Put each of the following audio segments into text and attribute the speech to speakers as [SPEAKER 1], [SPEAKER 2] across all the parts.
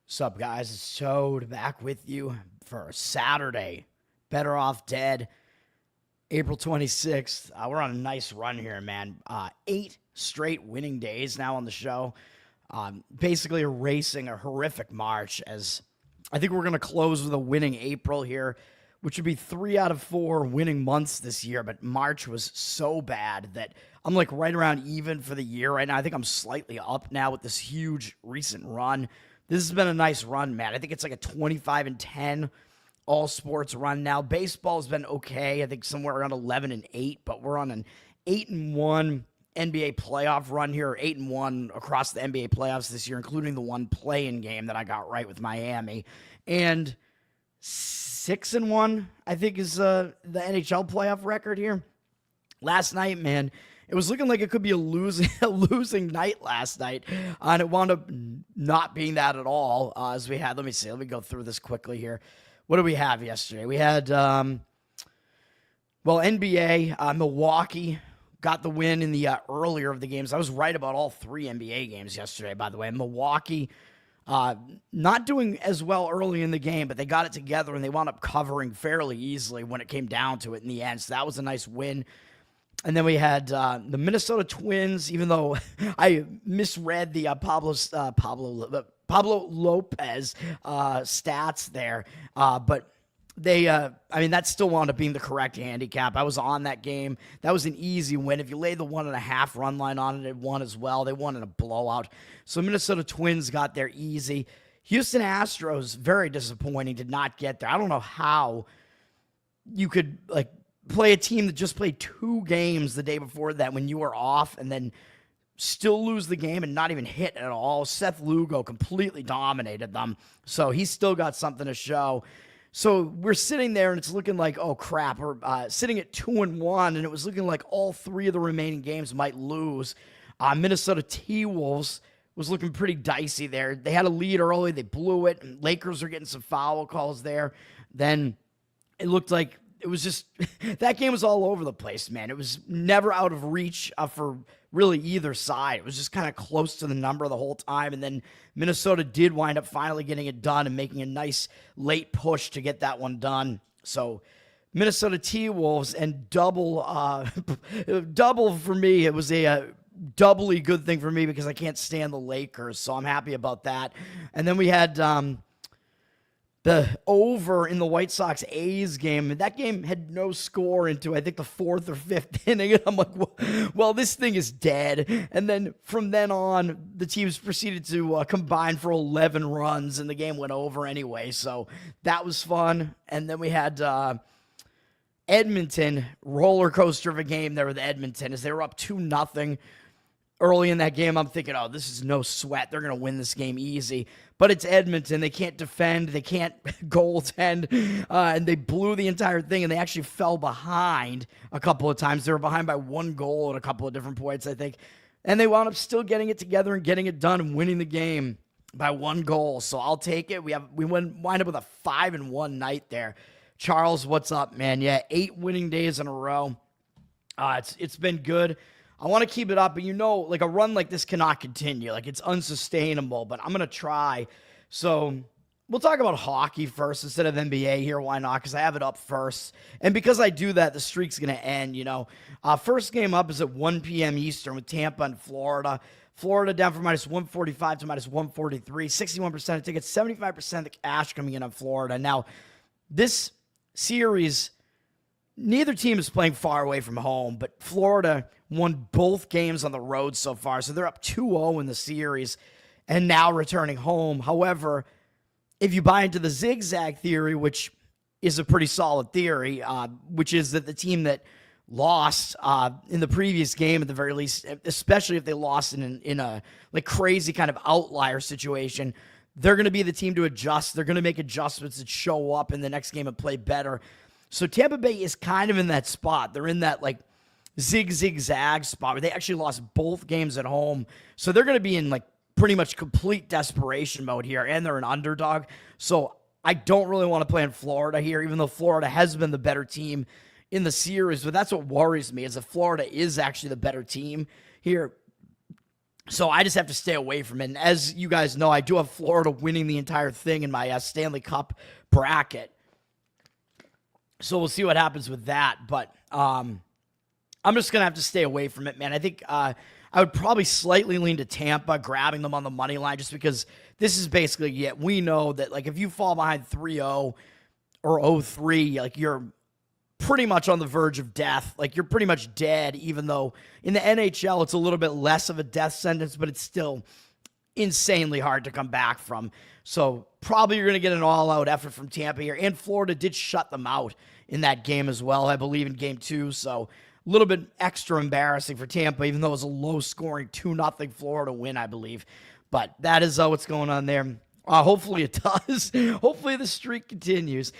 [SPEAKER 1] What's up, guys? It's Toad back with you for Saturday. Better Off Dead, April 26th. We're on a nice run here, man. 8 straight winning days now on the show. Basically erasing a horrific March, as I think we're going to close with a winning April here, which would be 3 out of 4 winning months this year. But March was so bad that I'm like right around even for the year right now. I think I'm slightly up now with this huge recent run. This has been a nice run, man. I think it's like a 25-10 all sports run now. Baseball's been okay. I think somewhere around 11-8, but we're on an 8-1 NBA playoff run here, 8-1 across the NBA playoffs this year, including the one play-in game that I got right with Miami. And 6-1, I think, is the NHL playoff record here. Last night, man, it was looking like it could be a losing night last night, and it wound up not being that at all. As we had, let me go through this quickly here. What did we have yesterday? We had, NBA, Milwaukee got the win in the earlier of the games. I was right about all 3 NBA games yesterday, by the way. Milwaukee not doing as well early in the game, but they got it together, and they wound up covering fairly easily when it came down to it in the end. So that was a nice win. And then we had the Minnesota Twins, even though I misread the Pablo Lopez stats there. But they, that still wound up being the correct handicap. I was on that game. That was an easy win. If you lay the 1.5 run line on it, it won as well. They won in a blowout. So Minnesota Twins got there easy. Houston Astros, very disappointing, did not get there. I don't know how you could, play a team that just played 2 games the day before that when you were off and then still lose the game and not even hit at all. Seth Lugo completely dominated them, so he's still got something to show. So we're sitting there and it's looking like, oh crap, we're sitting at 2-1, and it was looking like all 3 of the remaining games might lose. Minnesota T-Wolves was looking pretty dicey there. They had a lead early, they blew it, and Lakers are getting some foul calls there. Then it looked like it was just, that game was all over the place, man. It was never out of reach for really either side. It was just kind of close to the number the whole time. And then Minnesota did wind up finally getting it done and making a nice late push to get that one done. So Minnesota T-Wolves, and double for me. It was a doubly good thing for me because I can't stand the Lakers. So I'm happy about that. And then we had the over in the White Sox-A's game. That game had no score into, I think, the 4th or 5th inning. And I'm like, well, this thing is dead. And then from then on, the teams proceeded to combine for 11 runs, and the game went over anyway. So that was fun. And then we had Edmonton, roller coaster of a game there with Edmonton, as they were up 2-0. Early in that game, I'm thinking, oh, this is no sweat. They're going to win this game easy. But it's Edmonton. They can't defend. They can't goaltend. And they blew the entire thing, and they actually fell behind a couple of times. They were behind by 1 goal at a couple of different points, I think. And they wound up still getting it together and getting it done and winning the game by 1 goal. So I'll take it. We wind up with a 5-1 night there. Charles, what's up, man? Yeah, 8 winning days in a row. It's been good. I want to keep it up, but like a run like this cannot continue. Like, it's unsustainable, but I'm going to try. So we'll talk about hockey first instead of NBA here. Why not? Because I have it up first. And because I do that, the streak's going to end, First game up is at 1 p.m. Eastern with Tampa and Florida. Florida down from -145 to -143. 61% of tickets, 75% of the cash coming in on Florida. Now, this series, neither team is playing far away from home, but Florida won both games on the road so far, so they're up 2-0 in the series and now returning home. However, if you buy into the zigzag theory, which is a pretty solid theory, which is that the team that lost in the previous game, at the very least, especially if they lost in a crazy kind of outlier situation, they're going to be the team to adjust. They're going to make adjustments that show up in the next game and play better. So Tampa Bay is kind of in that spot. They're in that zig-zag spot where they actually lost both games at home. So they're going to be in pretty much complete desperation mode here, and they're an underdog. So I don't really want to play in Florida here, even though Florida has been the better team in the series. But that's what worries me, is that Florida is actually the better team here. So I just have to stay away from it. And as you guys know, I do have Florida winning the entire thing in my Stanley Cup bracket. So we'll see what happens with that. But I'm just going to have to stay away from it, man. I think I would probably slightly lean to Tampa, grabbing them on the money line, just because this is basically it. We know that, like, if you fall behind 3-0 or 0-3, like, you're pretty much on the verge of death. Like, you're pretty much dead, even though in the NHL it's a little bit less of a death sentence, but it's still insanely hard to come back from. So probably you're going to get an all-out effort from Tampa here. And Florida did shut them out in that game as well, I believe, in game 2. So a little bit extra embarrassing for Tampa, even though it was a low-scoring 2-0 Florida win, I believe. But that is what's going on there. Hopefully it does. Hopefully the streak continues.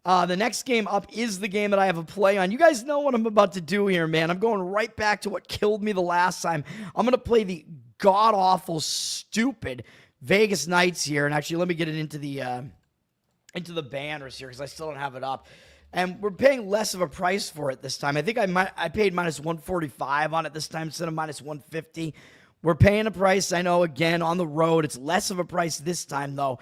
[SPEAKER 1] The next game up is the game that I have a play on. You guys know what I'm about to do here, man. I'm going right back to what killed me the last time. I'm going to play the god-awful, stupid Vegas Knights here. And actually, let me get it into the banners here because I still don't have it up. And we're paying less of a price for it this time. I think I paid minus 145 on it this time instead of minus 150. We're paying a price, I know, again, on the road. It's less of a price this time, though.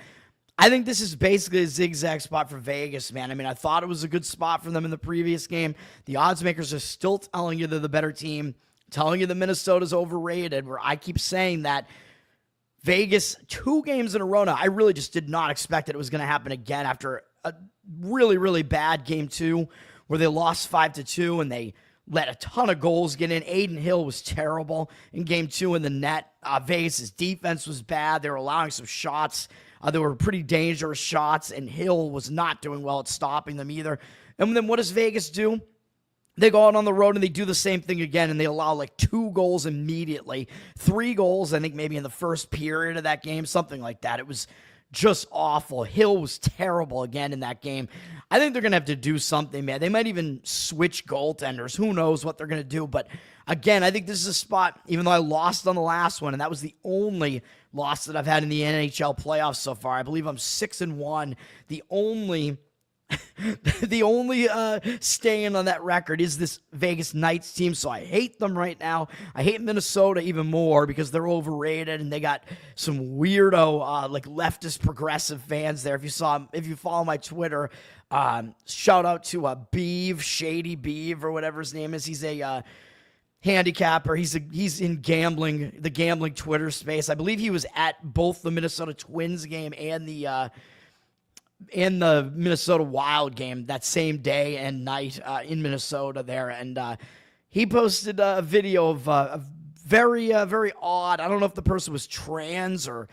[SPEAKER 1] I think this is basically a zigzag spot for Vegas, man. I mean, I thought it was a good spot for them in the previous game. The odds makers are still telling you they're the better team, telling you that Minnesota's overrated, where I keep saying that. Vegas, 2 games in a row now. I really just did not expect that it was going to happen again after a really, really bad game 2 where they lost 5-2 and they let a ton of goals get in. Nba Nhl was terrible in game 2 in the net. Vegas' defense was bad. They were allowing some shots. They were pretty dangerous shots, and Hill was not doing well at stopping them either. And then what does Vegas do? They go out on the road and they do the same thing again, and they allow like 2 goals immediately. 3 goals, I think maybe in the first period of that game, something like that. It was just awful. Hill was terrible again in that game. I think they're going to have to do something, man. They might even switch goaltenders. Who knows what they're going to do. But again, I think this is a spot, even though I lost on the last one, and that was the only loss that I've had in the NHL playoffs so far. I believe I'm 6-1. The only stand on that record is this Vegas Knights team, so I hate them right now. I hate Minnesota even more because they're overrated and they got some weirdo like leftist progressive fans there. If you follow my Twitter, shout out to Beeve, Shady Beeve or whatever his name is. He's a handicapper. He's in gambling, the gambling Twitter space. I believe he was at both the Minnesota Twins game and the Minnesota Wild game that same day and night in Minnesota there. And he posted a video of a very, very odd. I don't know if the person was trans or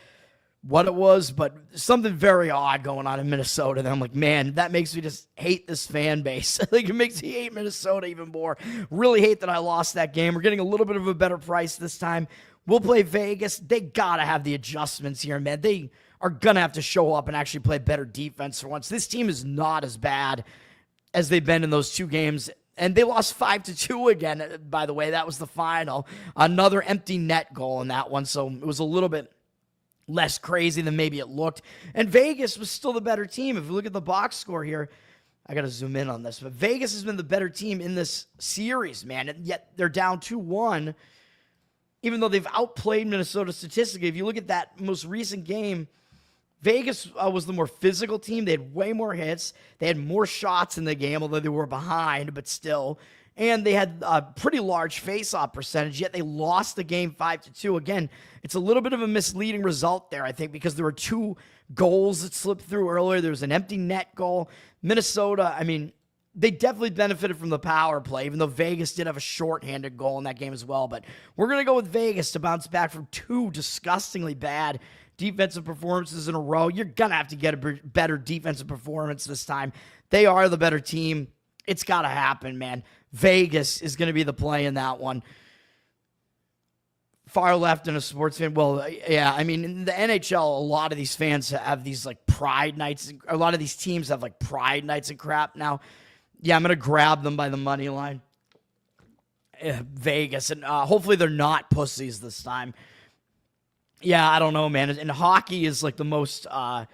[SPEAKER 1] what it was, but something very odd going on in Minnesota. And I'm like, man, that makes me just hate this fan base. I think it makes me hate Minnesota even more. Really hate that I lost that game. We're getting a little bit of a better price this time. We'll play Vegas. They got to have the adjustments here, man. They are going to have to show up and actually play better defense for once. This team is not as bad as they've been in those 2 games. And they lost 5-2 again, by the way. That was the final. Another empty net goal in that one. So it was a little bit less crazy than maybe it looked. And Vegas was still the better team. If you look at the box score here, I got to zoom in on this, but Vegas has been the better team in this series, man. And yet they're down 2-1, even though they've outplayed Minnesota statistically. If you look at that most recent game, Vegas was the more physical team. They had way more hits. They had more shots in the game, although they were behind, but still. And they had a pretty large face-off percentage, yet they lost the game 5-2. Again, it's a little bit of a misleading result there, I think, because there were 2 goals that slipped through earlier. There was an empty net goal. Minnesota, I mean, they definitely benefited from the power play, even though Vegas did have a shorthanded goal in that game as well. But we're going to go with Vegas to bounce back from 2 disgustingly bad defensive performances in a row. You're going to have to get a better defensive performance this time. They are the better team. It's got to happen, man. Vegas is going to be the play in that one. Far left and a sports fan. Well, yeah, I mean, in the NHL, a lot of these fans have these like pride nights. A lot of these teams have like pride nights and crap. Now, yeah, I'm going to grab them by the money line. Vegas. And hopefully they're not pussies this time. Yeah, I don't know, man. And hockey is like the most, like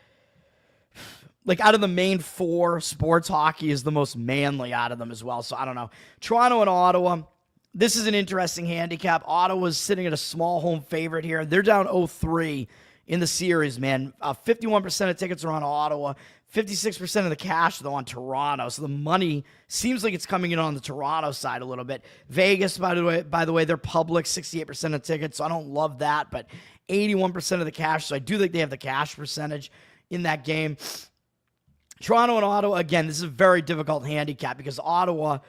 [SPEAKER 1] out of the main 4 sports, hockey is the most manly out of them as well. So I don't know. Toronto and Ottawa, This is an interesting handicap. Ottawa's sitting at a small home favorite here. They're down 0-3 in the series, man. 51% of tickets are on Ottawa. 56% of the cash, though, on Toronto. So the money seems like it's coming in on the Toronto side a little bit. Vegas, by the way, they're public, 68% of tickets, so I don't love that, but 81% of the cash, so I do think they have the cash percentage in that game. Toronto and Ottawa, again, this is a very difficult handicap because Ottawa,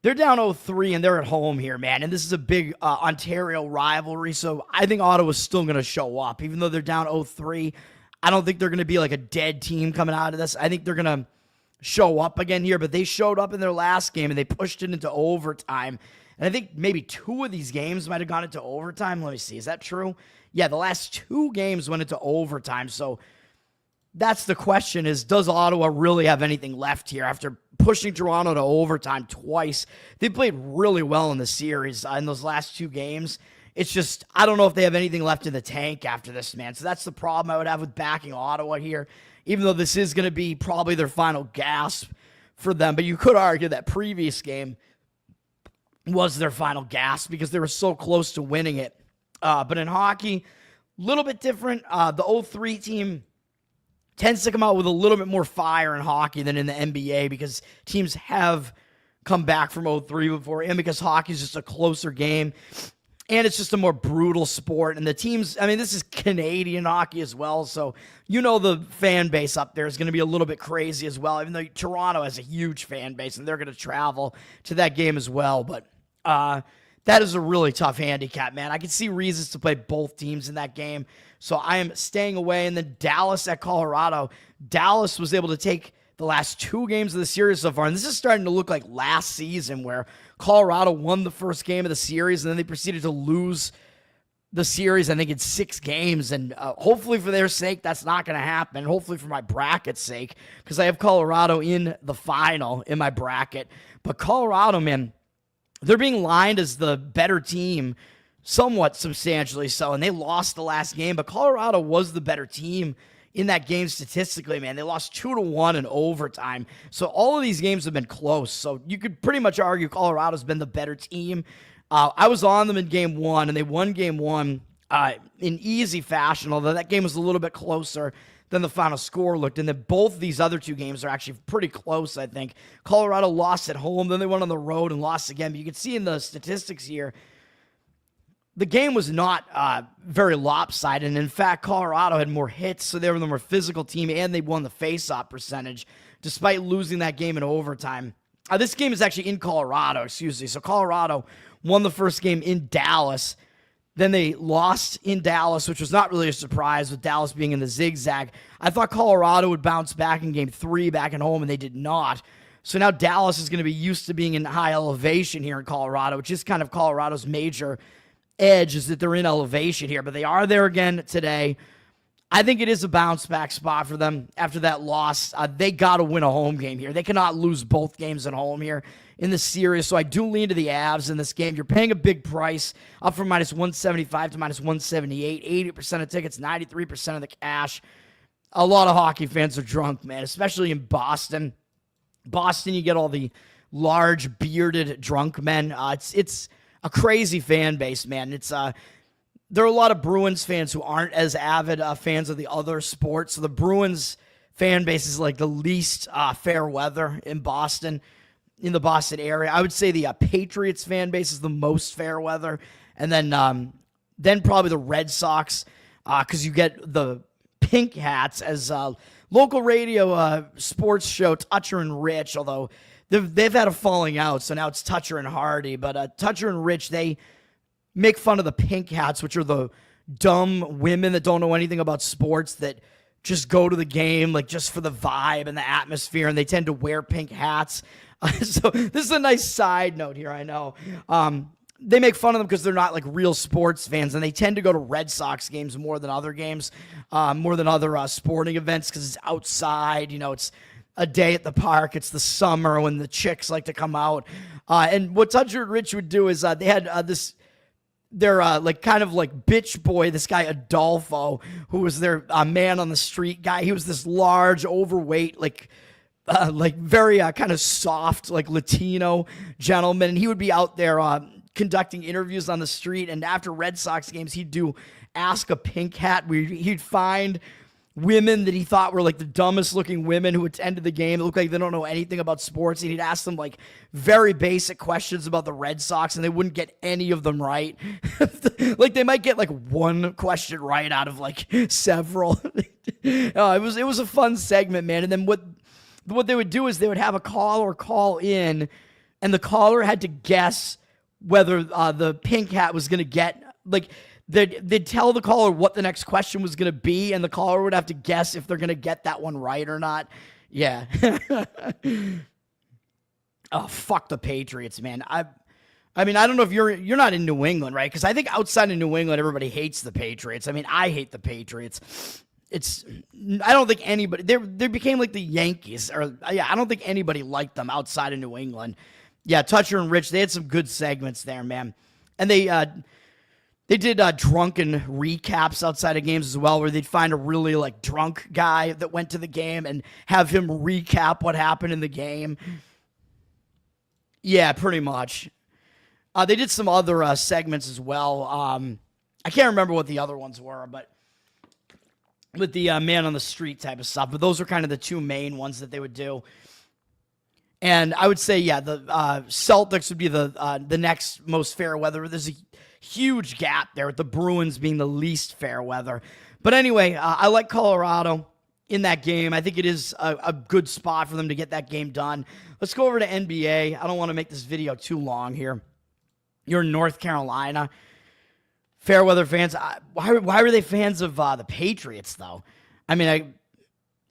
[SPEAKER 1] they're down 0-3 and they're at home here, man. And this is a big Ontario rivalry, so I think Ottawa's still going to show up. Even though they're down 0-3, I don't think they're going to be like a dead team coming out of this. I think they're going to show up again here, but they showed up in their last game and they pushed it into overtime. And I think maybe 2 of these games might have gone into overtime. Let me see. Is that true? Yeah, the last 2 games went into overtime. So that's the question is, does Ottawa really have anything left here after pushing Toronto to overtime twice? They played really well in the series in those last 2 games. It's just, I don't know if they have anything left in the tank after this, man. So that's the problem I would have with backing Ottawa here, even though this is going to be probably their final gasp for them. But you could argue that previous game was their final gasp because they were so close to winning it. But in hockey, a little bit different. The 0-3 team tends to come out with a little bit more fire in hockey than in the NBA because teams have come back from 0-3 before, and because hockey is just a closer game, and it's just a more brutal sport. And the teams, I mean, this is Canadian hockey as well, so you know the fan base up there is going to be a little bit crazy as well, even though Toronto has a huge fan base, and they're going to travel to that game as well. But that is a really tough handicap, man. I can see reasons to play both teams in that game, so I am staying away. And then Dallas at Colorado. Dallas was able to take the last 2 games of the series so far, and this is starting to look like last season where Colorado won the first game of the series, and then they proceeded to lose the series, I think, in 6 games. And hopefully for their sake, that's not going to happen. Hopefully for my bracket's sake, because I have Colorado in the final in my bracket. But Colorado, man, they're being lined as the better team, somewhat substantially so, and they lost the last game, but Colorado was the better team in that game statistically, man. They lost 2-1 in overtime. So all of these games have been close. So you could pretty much argue Colorado's been the better team. I was on them in game 1, and they won game 1 in easy fashion, although that game was a little bit closer than the final score looked. And then both these other 2 games are actually pretty close, I think. Colorado lost at home, then they went on the road and lost again. But you can see in the statistics here, the game was not very lopsided. And in fact, Colorado had more hits, so they were the more physical team, and they won the face-off percentage, despite losing that game in overtime. This game is actually in Colorado, excuse me. So Colorado won the first game in Dallas. Then they lost in Dallas, which was not really a surprise with Dallas being in the zigzag. I thought Colorado would bounce back in game 3 back at home, and they did not. So now Dallas is going to be used to being in high elevation here in Colorado, which is kind of Colorado's major edge, is that they're in elevation here, but they are there again today. I think it is a bounce back spot for them after that loss. They got to win a home game here. They cannot lose both games at home here in this series, so I do lean to the Avs in this game. You're paying a big price, up from minus 175 to minus 178, 80% of tickets, 93% of the cash. A lot of hockey fans are drunk, man, especially in Boston. Boston, you get all the large, bearded, drunk men. It's a crazy fan base, man. There are a lot of Bruins fans who aren't as avid fans of the other sports. So the Bruins fan base is like the least fair weather in Boston, in the Boston area. I would say the Patriots fan base is the most fair weather. And then probably the Red Sox, because you get the pink hats as local radio sports show Toucher and Rich, although they've had a falling out, so now it's Toucher and Hardy. But Toucher and Rich, they make fun of the pink hats, which are the dumb women that don't know anything about sports that just go to the game like just for the vibe and the atmosphere, and they tend to wear pink hats. So this is a nice side note here, I know. They make fun of them because they're not like real sports fans, and they tend to go to Red Sox games more than other games, more than other sporting events, because it's outside. You know, it's a day at the park. It's the summer when the chicks like to come out. And what Toucher and Rich would do is they had their like kind of like bitch boy, this guy Adolfo, who was their man on the street guy. He was this large, overweight, like very kind of soft, like Latino gentleman, and he would be out there conducting interviews on the street, and after Red Sox games, he'd do Ask a Pink Hat, where he'd find women that he thought were like the dumbest looking women who attended the game. It looked like they don't know anything about sports. And he'd ask them like very basic questions about the Red Sox, and they wouldn't get any of them right. Like they might get like one question right out of like several. It was a fun segment, man. And then what they would do is they would have a caller call in, and the caller had to guess whether the Pink Hat was going to get, like, they'd tell the caller what the next question was going to be, and the caller would have to guess if they're going to get that one right or not. Yeah. Oh, fuck the Patriots, man. I mean, I don't know if you're not in New England, right? Because I think outside of New England, everybody hates the Patriots. I mean, I hate the Patriots. I don't think anybody, they became like the Yankees, or yeah, I don't think anybody liked them outside of New England. Yeah, Toucher and Rich, they had some good segments there, man. And they did drunken recaps outside of games as well, where they'd find a really like drunk guy that went to the game and have him recap what happened in the game. Yeah, pretty much. They did some other segments as well. I can't remember what the other ones were, but with the man on the street type of stuff. But those are kind of the two main ones that they would do. And I would say, yeah, the Celtics would be the next most fair weather. There's a huge gap there with the Bruins being the least fair weather. But anyway, I like Colorado in that game. I think it is a good spot for them to get that game done. Let's go over to NBA. I don't want to make this video too long here. You're in North Carolina. Fair weather fans. Why were they fans of the Patriots, though? I mean,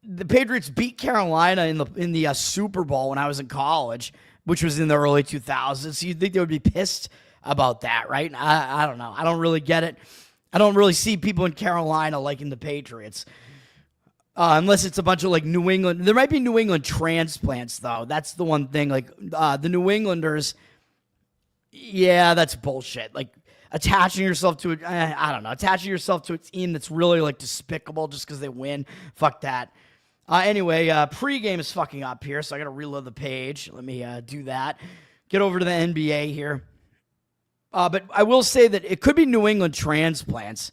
[SPEAKER 1] the Patriots beat Carolina in the Super Bowl when I was in college, which was in the early 2000s. So you'd think they would be pissed about that, right? I don't know. I don't really get it. I don't really see people in Carolina liking the Patriots. Unless it's a bunch of like New England. There might be New England transplants, though. That's the one thing. Like the New Englanders, yeah, that's bullshit. Like attaching yourself to attaching yourself to a team that's really like despicable just because they win. Fuck that. Anyway, pregame is fucking up here, so I got to reload the page. Let me do that. Get over to the NBA here. But I will say that it could be New England transplants.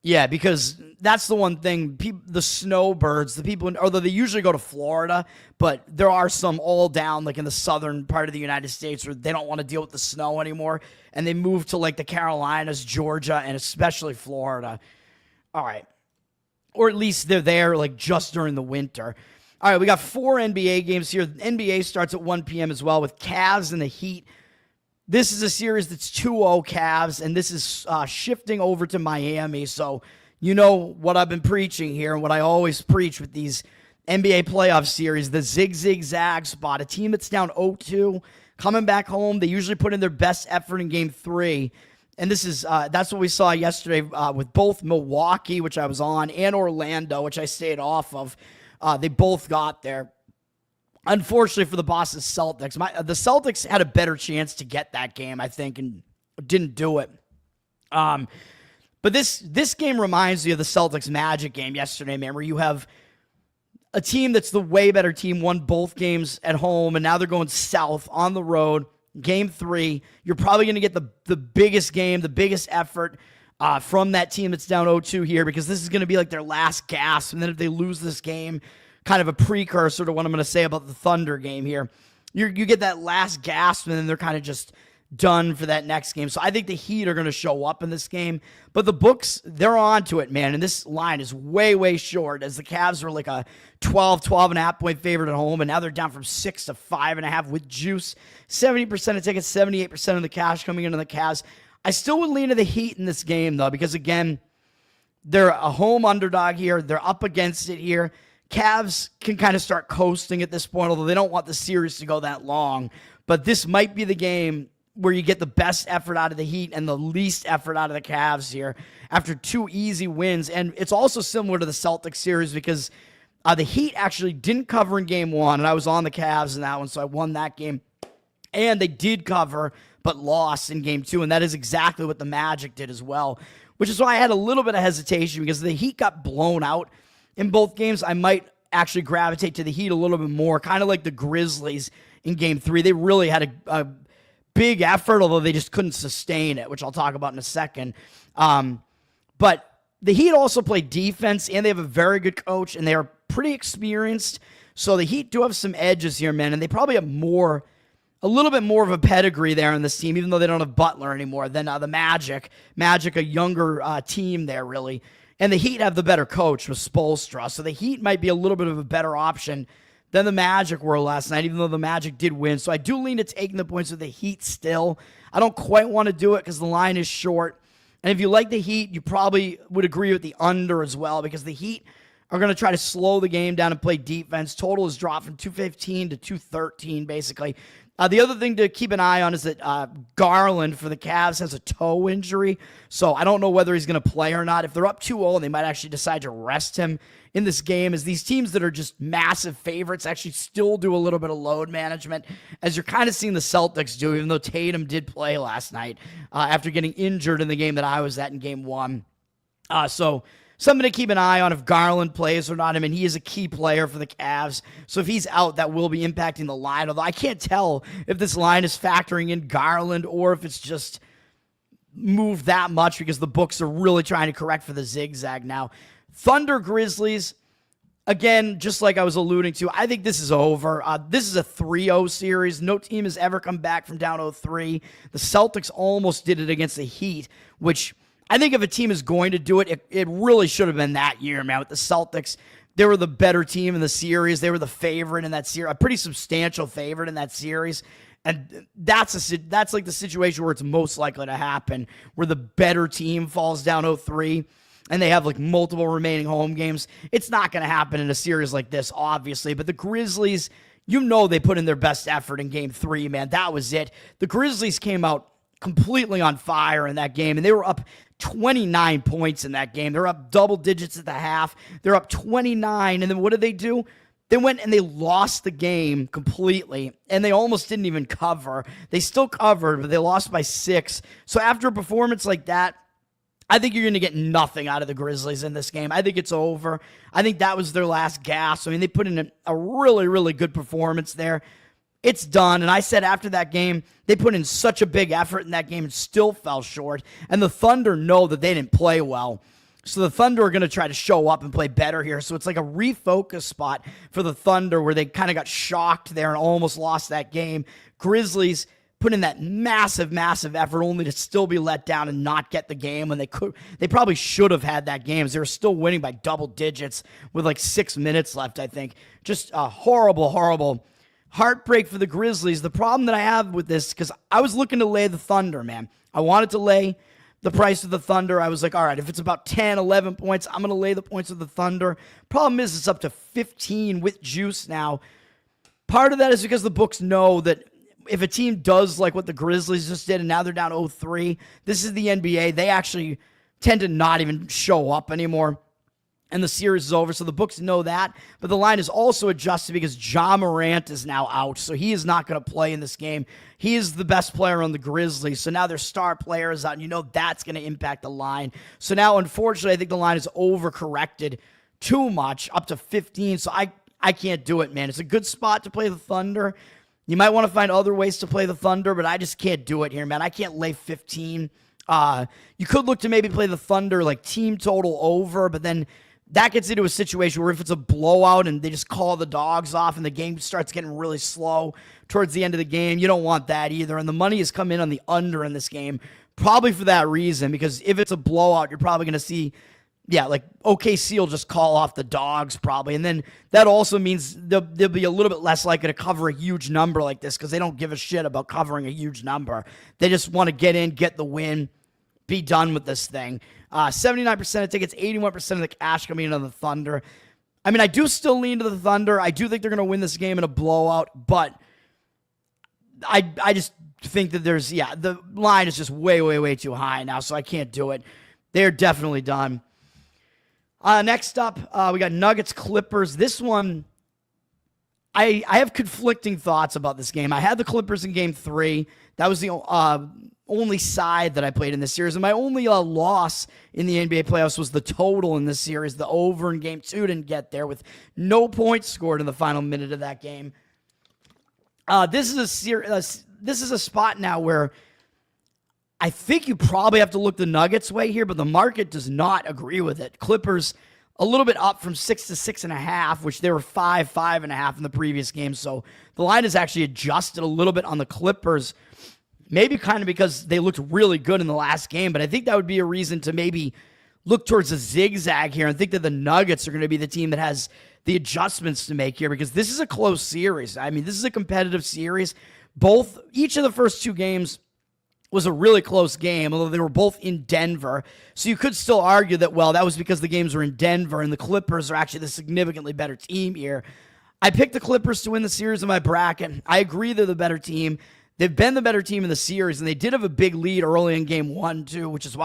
[SPEAKER 1] Yeah, because that's the one thing. The snowbirds, the people, although they usually go to Florida, but there are some all down like in the southern part of the United States where they don't want to deal with the snow anymore, and they move to like the Carolinas, Georgia, and especially Florida. All right. Or at least they're there like just during the winter. All right, we got 4 NBA games here. The NBA starts at 1 p.m. as well with Cavs and the Heat. This is a series that's 2-0 Cavs, and this is shifting over to Miami. So you know what I've been preaching here and what I always preach with these NBA playoff series, the zig-zag spot. A team that's down 0-2, coming back home. They usually put in their best effort in Game 3. And this is that's what we saw yesterday with both Milwaukee, which I was on, and Orlando, which I stayed off of. They both got there. Unfortunately for the Boston Celtics, the Celtics had a better chance to get that game, I think, and didn't do it. But this game reminds me of the Celtics Magic game yesterday, man, where you have a team that's the way better team, won both games at home, and now they're going south on the road. Game 3, you're probably going to get the biggest game, the biggest effort from that team that's down 0-2 here, because this is going to be like their last gasp. And then if they lose this game, kind of a precursor to what I'm going to say about the Thunder game here. You get that last gasp, and then they're kind of just done for that next game. So I think the Heat are going to show up in this game. But the books, they're on to it, man. And this line is way, way short, as the Cavs were like a 12.5 point favorite at home, and now they're down from 6 to 5.5 with juice. 70% of tickets, 78% of the cash coming into the Cavs. I still would lean to the Heat in this game, though, because, again, they're a home underdog here. They're up against it here. Cavs can kind of start coasting at this point, although they don't want the series to go that long. But this might be the game where you get the best effort out of the Heat and the least effort out of the Cavs here after 2 easy wins. And it's also similar to the Celtics series because the Heat actually didn't cover in Game 1, and I was on the Cavs in that one, so I won that game. And they did cover but lost in Game 2, and that is exactly what the Magic did as well, which is why I had a little bit of hesitation because the Heat got blown out in both games. I might actually gravitate to the Heat a little bit more, kind of like the Grizzlies in Game 3. They really had a big effort, although they just couldn't sustain it, which I'll talk about in a second. But the Heat also play defense, and they have a very good coach, and they are pretty experienced. So the Heat do have some edges here, man, and they probably have a little bit more of a pedigree there in this team, even though they don't have Butler anymore, than the Magic. Magic, a younger team there, really. And the Heat have the better coach with Spoelstra, so the Heat might be a little bit of a better option than the Magic were last night, even though the Magic did win. So I do lean to taking the points with the Heat still. I don't quite want to do it because the line is short. And if you like the Heat, you probably would agree with the under as well, because the Heat are going to try to slow the game down and play defense. Total is dropped from 215 to 213, basically. The other thing to keep an eye on is that Garland for the Cavs has a toe injury, so I don't know whether he's going to play or not. If they're up 2-0, they might actually decide to rest him in this game, as these teams that are just massive favorites actually still do a little bit of load management, as you're kind of seeing the Celtics do, even though Tatum did play last night after getting injured in the game that I was at in Game 1. So something to keep an eye on if Garland plays or not. I mean, he is a key player for the Cavs, so if he's out, that will be impacting the line, although I can't tell if this line is factoring in Garland or if it's just moved that much because the books are really trying to correct for the zigzag now. Thunder Grizzlies, again, just like I was alluding to, I think this is over. This is a 3-0 series. No team has ever come back from down 0-3. The Celtics almost did it against the Heat, which I think if a team is going to do it, it really should have been that year, man. With the Celtics, they were the better team in the series. They were the favorite in that series, a pretty substantial favorite in that series. And that's like the situation where it's most likely to happen, where the better team falls down 0-3 and they have like multiple remaining home games. It's not going to happen in a series like this, obviously. But the Grizzlies, you know, they put in their best effort in Game 3, man. That was it. The Grizzlies came out completely on fire in that game, and they were up 29 points in that game. They're up double digits at the half. They're up 29, and then what did they do? They went and they lost the game completely, and they almost didn't even cover. They still covered, but they lost by 6. So after a performance like that, I think you're going to get nothing out of the Grizzlies in this game. I think it's over. I think that was their last gasp. I mean, they put in a really, really good performance there. It's done. And I said after that game, they put in such a big effort in that game and still fell short. And the Thunder know that they didn't play well. So the Thunder are going to try to show up and play better here. So it's like a refocus spot for the Thunder where they kind of got shocked there and almost lost that game. Grizzlies put in that massive, massive effort only to still be let down and not get the game when they probably should have had that game. They were still winning by double digits with like 6 minutes left, I think. Just a horrible, horrible heartbreak for the Grizzlies. The problem that I have with this, because I was looking to lay the Thunder, man. I wanted to lay the price of the Thunder. I was like, all right, if it's about 10, 11 points, I'm going to lay the points of the Thunder. Problem is, it's up to 15 with juice now. Part of that is because the books know that if a team does like what the Grizzlies just did and now they're down 0-3, this is the NBA. They actually tend to not even show up anymore. And the series is over, so the books know that. But the line is also adjusted because Ja Morant is now out, so he is not going to play in this game. He is the best player on the Grizzlies, so now their star player is out, and you know that's going to impact the line. So now, unfortunately, I think the line is overcorrected too much, up to 15, so I can't do it, man. It's a good spot to play the Thunder. You might want to find other ways to play the Thunder, but I just can't do it here, man. I can't lay 15. You could look to maybe play the Thunder, like team total over, but then that gets into a situation where if it's a blowout and they just call the dogs off and the game starts getting really slow towards the end of the game, you don't want that either. And the money has come in on the under in this game, probably for that reason, because if it's a blowout, you're probably going to see, like OKC will just call off the dogs probably. And then that also means they'll be a little bit less likely to cover a huge number like this because they don't give a shit about covering a huge number. They just want to get in, get the win, be done with this thing. 79% of tickets, 81% of the cash coming in on the Thunder. I mean, I do still lean to the Thunder. I do think they're going to win this game in a blowout, but I just think that the line is just way, way, way too high now, so I can't do it. They're definitely done. Next up, we got Nuggets Clippers. This one, I have conflicting thoughts about this game. I had the Clippers in Game 3. That was the only side that I played in this series. And my only loss in the NBA playoffs was the total in this series. The over in Game 2 didn't get there with no points scored in the final minute of that game. This is this is a spot now where I think you probably have to look the Nuggets way here, but the market does not agree with it. Clippers a little bit up from 6 to 6.5, which they were 5.5 in the previous game. So the line is actually adjusted a little bit on the Clippers, maybe kind of because they looked really good in the last game. But I think that would be a reason to maybe look towards a zigzag here and think that the Nuggets are going to be the team that has the adjustments to make here, because this is a close series. I mean, this is a competitive series. Each of the first two games was a really close game, although they were both in Denver. So you could still argue that, well, that was because the games were in Denver and the Clippers are actually the significantly better team here. I picked the Clippers to win the series in my bracket. I agree they're the better team. They've been the better team in the series, and they did have a big lead early in game 1, too, which is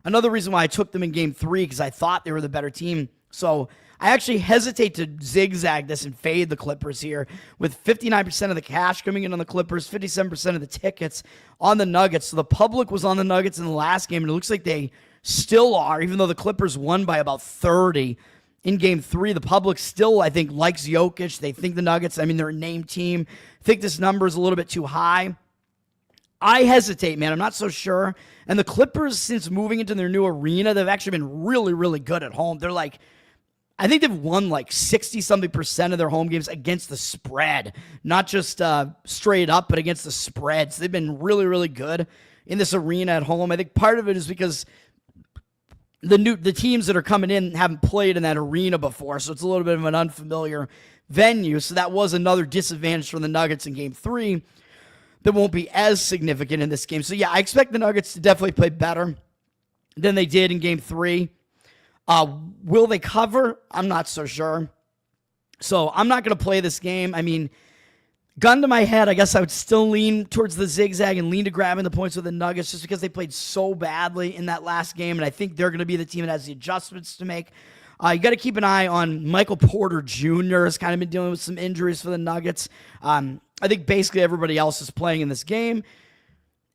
[SPEAKER 1] another reason why I took them in game 3, because I thought they were the better team. So I actually hesitate to zigzag this and fade the Clippers here, with 59% of the cash coming in on the Clippers, 57% of the tickets on the Nuggets. So the public was on the Nuggets in the last game, and it looks like they still are, even though the Clippers won by about 30 in game 3. The public still, I think, likes Jokic. They think the Nuggets, they're a named team. I think this number is a little bit too high. I hesitate, man. I'm not so sure. And the Clippers, since moving into their new arena, they've actually been really, really good at home. They're I think they've won 60-something% of their home games against the spread. Not just straight up, but against the spread. So they've been really, really good in this arena at home. I think part of it is because the teams that are coming in haven't played in that arena before, so it's a little bit of an unfamiliar venue. So that was another disadvantage for the Nuggets in game 3 that won't be as significant in this game. So yeah, I expect the Nuggets to definitely play better than they did in game 3. Will they cover? I'm not so sure. So I'm not going to play this game. Gun to my head, I guess I would still lean towards the zigzag and lean to grabbing the points with the Nuggets, just because they played so badly in that last game, and I think they're going to be the team that has the adjustments to make. You got to keep an eye on Michael Porter Jr. has kind of been dealing with some injuries for the Nuggets. I think basically everybody else is playing in this game.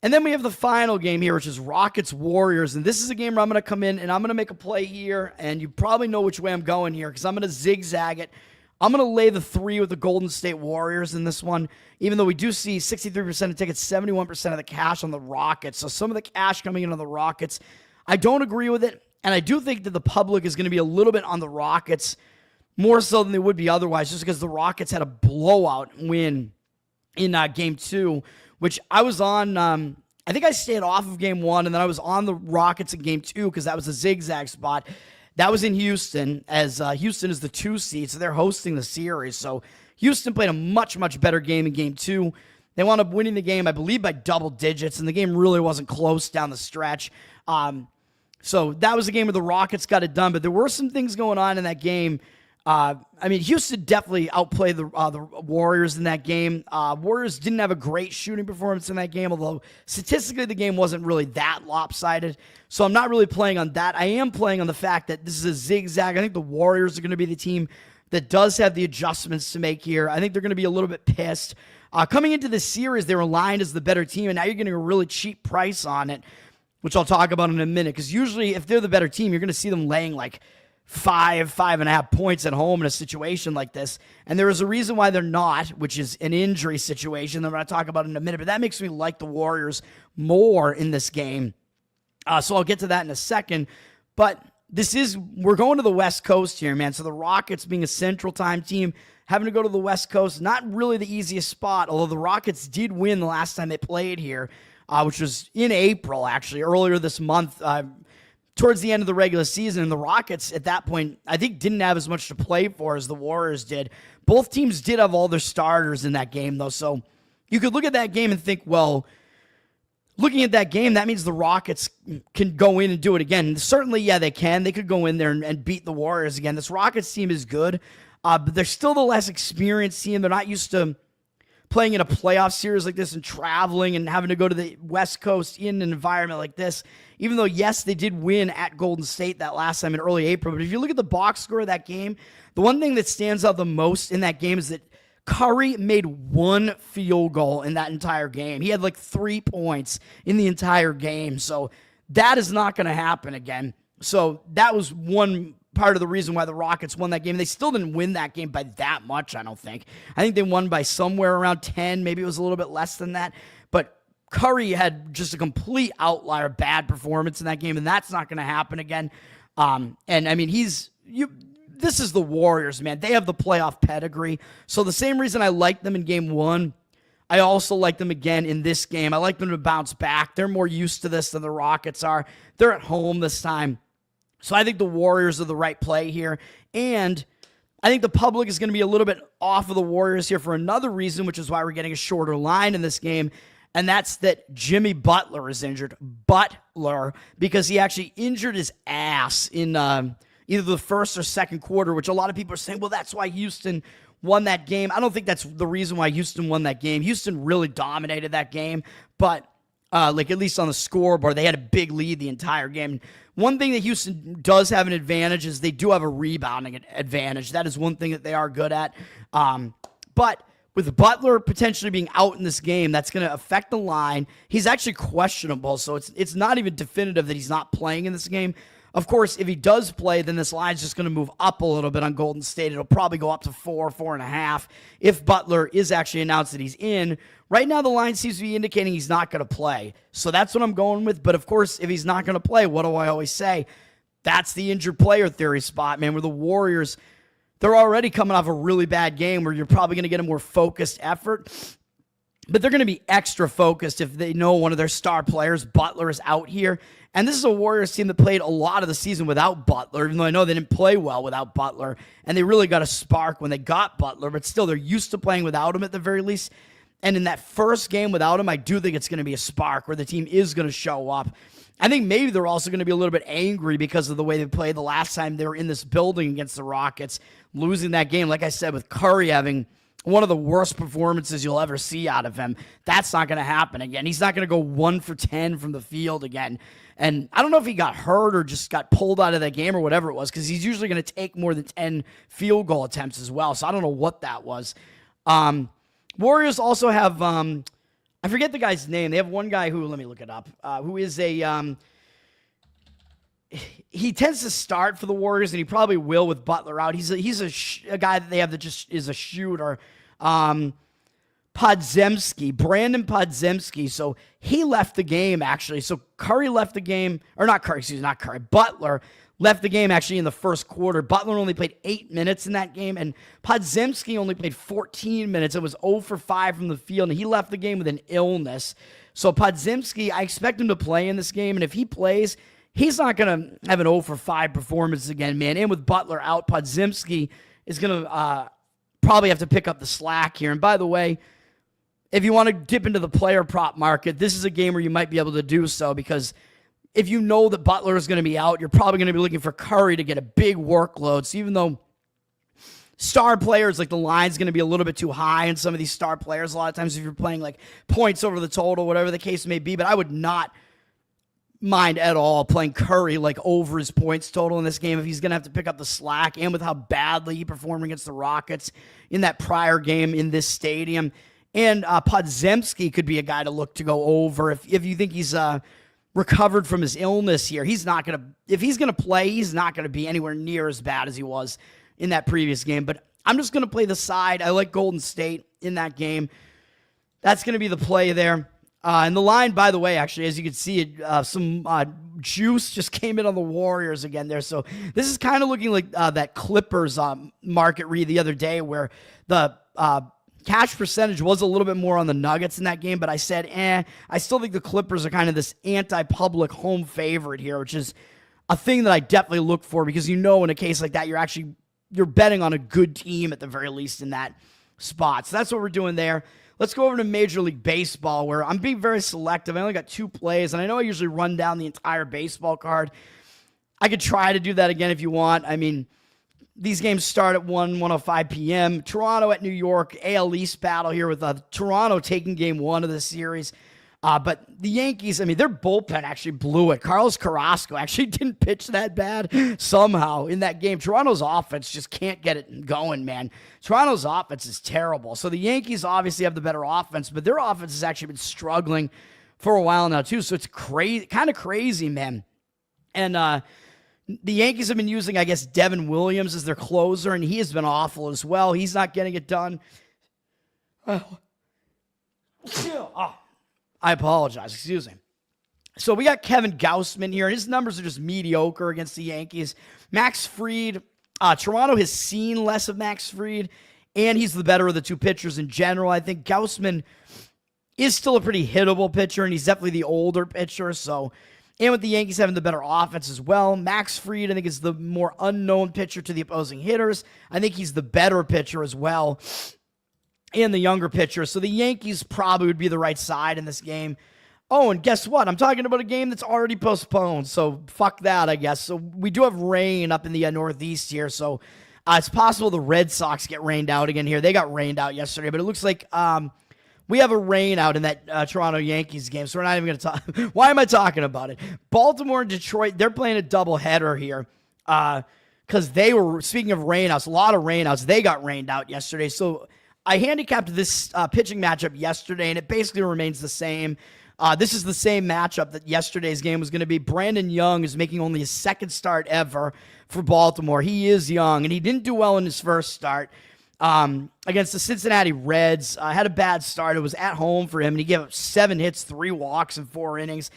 [SPEAKER 1] And then we have the final game here, which is Rockets-Warriors. And this is a game where I'm going to come in and I'm going to make a play here. And you probably know which way I'm going here, because I'm going to zigzag it. I'm going to lay the 3 with the Golden State Warriors in this one, even though we do see 63% of tickets, 71% of the cash on the Rockets. So some of the cash coming in on the Rockets, I don't agree with it. And I do think that the public is going to be a little bit on the Rockets, more so than they would be otherwise, just because the Rockets had a blowout win in game 2, which I was on. I think I stayed off of game 1, and then I was on the Rockets in game 2 because that was a zigzag spot. That was in Houston, as Houston is the 2 seed, so they're hosting the series. So Houston played a much, much better game in game 2. They wound up winning the game, I believe, by double digits, and the game really wasn't close down the stretch. So that was a game where the Rockets got it done, but there were some things going on in that game. Houston definitely outplayed the Warriors in that game. Warriors didn't have a great shooting performance in that game, although statistically the game wasn't really that lopsided. So I'm not really playing on that. I am playing on the fact that this is a zigzag. I think the Warriors are going to be the team that does have the adjustments to make here. I think they're going to be a little bit pissed. Coming into this series, they were aligned as the better team, and now you're getting a really cheap price on it, which I'll talk about in a minute, because usually if they're the better team, you're going to see them laying 5.5 points at home in a situation like this. And there is a reason why they're not, which is an injury situation that I'm going to talk about in a minute. But that makes me like the Warriors more in this game. So I'll get to that in a second. But we're going to the West Coast here, man. So the Rockets, being a Central Time team, having to go to the West Coast, not really the easiest spot, although the Rockets did win the last time they played here, which was in April, actually, earlier this month, towards the end of the regular season. And the Rockets, at that point, I think didn't have as much to play for as the Warriors did. Both teams did have all their starters in that game, though. So you could look at that game and think, well, looking at that game, that means the Rockets can go in and do it again. And certainly, yeah, they can. They could go in there and beat the Warriors again. This Rockets team is good, but they're still the less experienced team. They're not used to playing in a playoff series like this and traveling and having to go to the West Coast in an environment like this. Even though, yes, they did win at Golden State that last time in early April. But if you look at the box score of that game, the one thing that stands out the most in that game is that Curry made 1 field goal in that entire game. He had 3 points in the entire game. So that is not going to happen again. So that was one part of the reason why the Rockets won that game. They still didn't win that game by that much, I don't think. I think they won by somewhere around 10. Maybe it was a little bit less than that. But Curry had just a complete outlier, bad performance in that game, and that's not going to happen again. And I mean, this is the Warriors, man. They have the playoff pedigree. So the same reason I liked them in game 1, I also like them again in this game. I like them to bounce back. They're more used to this than the Rockets are. They're at home this time. So I think the Warriors are the right play here. And I think the public is going to be a little bit off of the Warriors here for another reason, which is why we're getting a shorter line in this game. And that's that Jimmy Butler is injured. Butler, because he actually injured his ass in either the first or second quarter, which a lot of people are saying, well, that's why Houston won that game. I don't think that's the reason why Houston won that game. Houston really dominated that game, but at least on the scoreboard, they had a big lead the entire game. One thing that Houston does have an advantage is they do have a rebounding advantage. That is one thing that they are good at. But with Butler potentially being out in this game, that's going to affect the line. He's actually questionable, so it's not even definitive that he's not playing in this game. Of course, if he does play, then this line's just going to move up a little bit on Golden State. It'll probably go up to 4.5 if Butler is actually announced that he's in. Right now, the line seems to be indicating he's not going to play. So that's what I'm going with. But of course, if he's not going to play, what do I always say? That's the injured player theory spot, man, where the Warriors, they're already coming off a really bad game where you're probably going to get a more focused effort. But they're going to be extra focused if they know one of their star players, Butler, is out here. And this is a Warriors team that played a lot of the season without Butler, even though I know they didn't play well without Butler. And they really got a spark when they got Butler, but still, they're used to playing without him at the very least. And in that first game without him, I do think it's going to be a spark where the team is going to show up. I think maybe they're also going to be a little bit angry because of the way they played the last time they were in this building against the Rockets, losing that game, like I said, with Curry having one of the worst performances you'll ever see out of him. That's not going to happen again. He's not going to go 1 for 10 from the field again. And I don't know if he got hurt or just got pulled out of that game or whatever it was, because he's usually going to take more than 10 field goal attempts as well. So I don't know what that was. Warriors also have, I forget the guy's name. They have one guy who, let me look it up, who is he tends to start for the Warriors, and he probably will with Butler out. He's a guy that they have that just is a shooter. Podziemski, Brandon Podziemski. So he left the game, actually. So Curry left the game, or not Curry, Butler left the game actually in the first quarter. Butler only played 8 minutes in that game, and Podziemski only played 14 minutes. It was 0 for 5 from the field, and he left the game with an illness. So Podziemski, I expect him to play in this game, and if he plays, he's not going to have an 0 for 5 performance again, man. And with Butler out, Podziemski is going to probably have to pick up the slack here. And by the way, if you want to dip into the player prop market, this is a game where you might be able to do so, because if you know that Butler is going to be out, you're probably going to be looking for Curry to get a big workload. So even though star players, like the line's going to be a little bit too high in some of these star players, a lot of times if you're playing like points over the total, whatever the case may be, but I would not mind at all playing Curry like over his points total in this game if he's going to have to pick up the slack, and with how badly he performed against the Rockets in that prior game in this stadium. And Podziemski could be a guy to look to go over if you think he's recovered from his illness here. He's not going to, if he's going to play, he's not going to be anywhere near as bad as he was in that previous game. But I'm just going to play the side. I like Golden State in that game. That's going to be the play there. And the line, by the way, actually, as you can see, some juice just came in on the Warriors again there. So this is kind of looking like that Clippers market read the other day, where the cash percentage was a little bit more on the Nuggets in that game, but I said, I still think the Clippers are kind of this anti-public home favorite here, which is a thing that I definitely look for, because in a case like that, you're betting on a good team at the very least in that spot. So that's what we're doing there. Let's go over to Major League Baseball, where I'm being very selective. I only got 2 plays, and I know I usually run down the entire baseball card. I could try to do that again if you want. I mean, these games start at 1:05 p.m. Toronto at New York, AL East battle here with Toronto taking game 1 of the series. But the Yankees, I mean, their bullpen actually blew it. Carlos Carrasco actually didn't pitch that bad somehow in that game. Toronto's offense just can't get it going, man. Toronto's offense is terrible. So the Yankees obviously have the better offense, but their offense has actually been struggling for a while now too. So it's crazy, kind of crazy, man. And The Yankees have been using, I guess, Devin Williams as their closer, and he has been awful as well. He's not getting it done. Oh. I apologize. Excuse me. So we got Kevin Gausman here, and his numbers are just mediocre against the Yankees. Max Fried, Toronto has seen less of Max Fried, and he's the better of the two pitchers in general. I think Gausman is still a pretty hittable pitcher, and he's definitely the older pitcher. So, and with the Yankees having the better offense as well, Max Fried, I think, is the more unknown pitcher to the opposing hitters. I think he's the better pitcher as well, and the younger pitcher. So the Yankees probably would be the right side in this game. Oh, and guess what? I'm talking about a game that's already postponed, so fuck that, I guess. So we do have rain up in the Northeast here, so it's possible the Red Sox get rained out again here. They got rained out yesterday, but it looks like we have a rain out in that Toronto Yankees game, so we're not even going to talk. Why am I talking about it? Baltimore and Detroit, they're playing a doubleheader here because they were, speaking of rainouts, a lot of rainouts, they got rained out yesterday. So I handicapped this pitching matchup yesterday, and it basically remains the same. This is the same matchup that yesterday's game was going to be. Brandon Young is making only his second start ever for Baltimore. He is young, and he didn't do well in his first start against the Cincinnati Reds. Had a bad start. It was at home for him, and he gave up 7 hits, 3 walks, and 4 innings.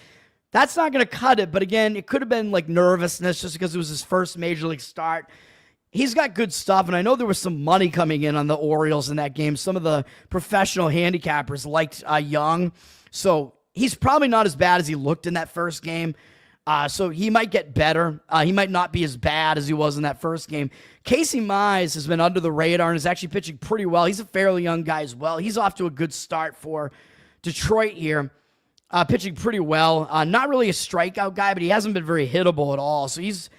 [SPEAKER 1] That's not going to cut it, but again, it could have been like nervousness just because it was his first major league start. He's got good stuff, and I know there was some money coming in on the Orioles in that game. Some of the professional handicappers liked Young, so he's probably not as bad as he looked in that first game. So he might get better. He might not be as bad as he was in that first game. Casey Mize has been under the radar and is actually pitching pretty well. He's a fairly young guy as well. He's off to a good start for Detroit here. Pitching pretty well. Not really a strikeout guy, but he hasn't been very hittable at all. So he's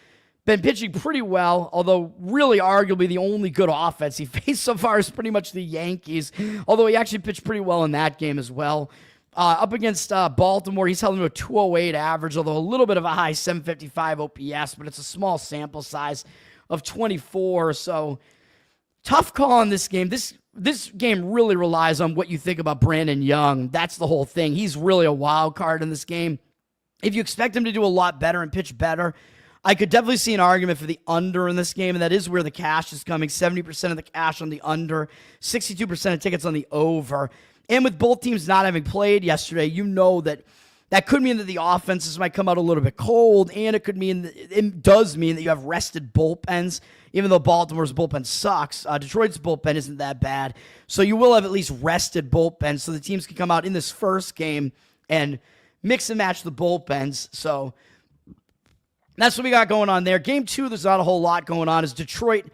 [SPEAKER 1] been pitching pretty well, although really arguably the only good offense he faced so far is pretty much the Yankees, although he actually pitched pretty well in that game as well. Up against Baltimore, he's held him to a 208 average, although a little bit of a high 755 OPS, but it's a small sample size of 24. So tough call on this game. This game really relies on what you think about Brandon Young. That's the whole thing. He's really a wild card in this game. If you expect him to do a lot better and pitch better, I could definitely see an argument for the under in this game, and that is where the cash is coming. 70% of the cash on the under, 62% of tickets on the over. And with both teams not having played yesterday, you know that could mean that the offenses might come out a little bit cold, and it does mean that you have rested bullpens, even though Baltimore's bullpen sucks. Detroit's bullpen isn't that bad. So you will have at least rested bullpens, so the teams can come out in this first game and mix and match the bullpens. So that's what we got going on there. Game 2, there's not a whole lot going on, as Detroit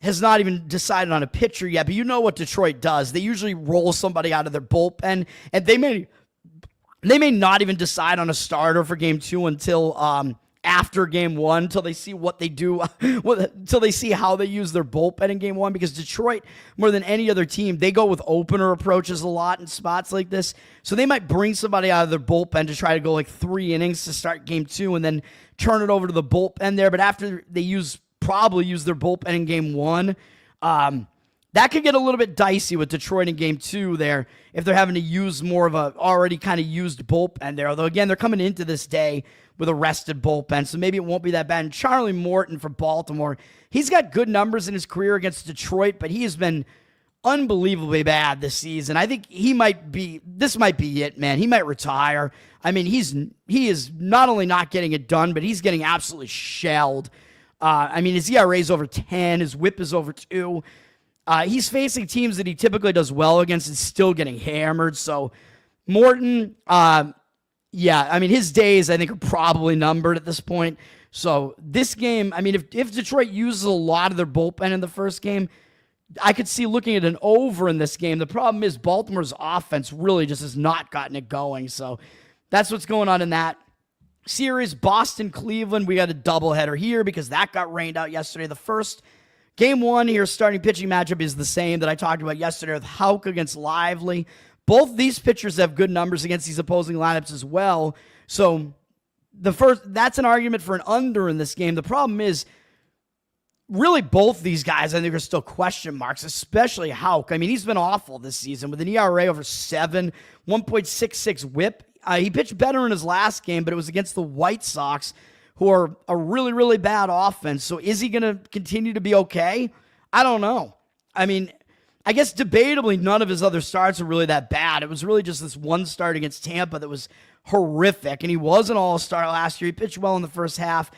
[SPEAKER 1] has not even decided on a pitcher yet, but you know what Detroit does. They usually roll somebody out of their bullpen, and they may not even decide on a starter for Game 2 until after Game 1, until they see what they do, until they see how they use their bullpen in Game 1, because Detroit, more than any other team, they go with opener approaches a lot in spots like this, so they might bring somebody out of their bullpen to try to go like 3 innings to start Game 2 and then turn it over to the bullpen there, but after they probably use their bullpen in Game 1. That could get a little bit dicey with Detroit in Game 2 there if they're having to use more of a already kind of used bullpen there. Although, again, they're coming into this day with a rested bullpen, so maybe it won't be that bad. And Charlie Morton for Baltimore, he's got good numbers in his career against Detroit, but he has been unbelievably bad this season. I think this might be it, man. He might retire. I mean, he is not only not getting it done, but he's getting absolutely shelled. I mean, his ERA is over 10. His whip is over 2. He's facing teams that he typically does well against and still getting hammered. So Morton, yeah, I mean, his days, I think, are probably numbered at this point. So this game, I mean, if Detroit uses a lot of their bullpen in the first game, I could see looking at an over in this game. The problem is Baltimore's offense really just has not gotten it going. So that's what's going on in that series. Boston, Cleveland, we got a doubleheader here because that got rained out yesterday. The first Game 1 here, starting pitching matchup is the same that I talked about yesterday with Houck against Lively. Both these pitchers have good numbers against these opposing lineups as well. So that's an argument for an under in this game. The problem is really both these guys, I think, are still question marks, especially Houck. I mean, he's been awful this season with an ERA over 7, 1.66 whip. He pitched better in his last game, but it was against the White Sox, who are a really, really bad offense. So is he going to continue to be okay? I don't know. I mean, I guess debatably none of his other starts are really that bad. It was really just this one start against Tampa that was horrific, and he was an all-star last year. He pitched well in the first half.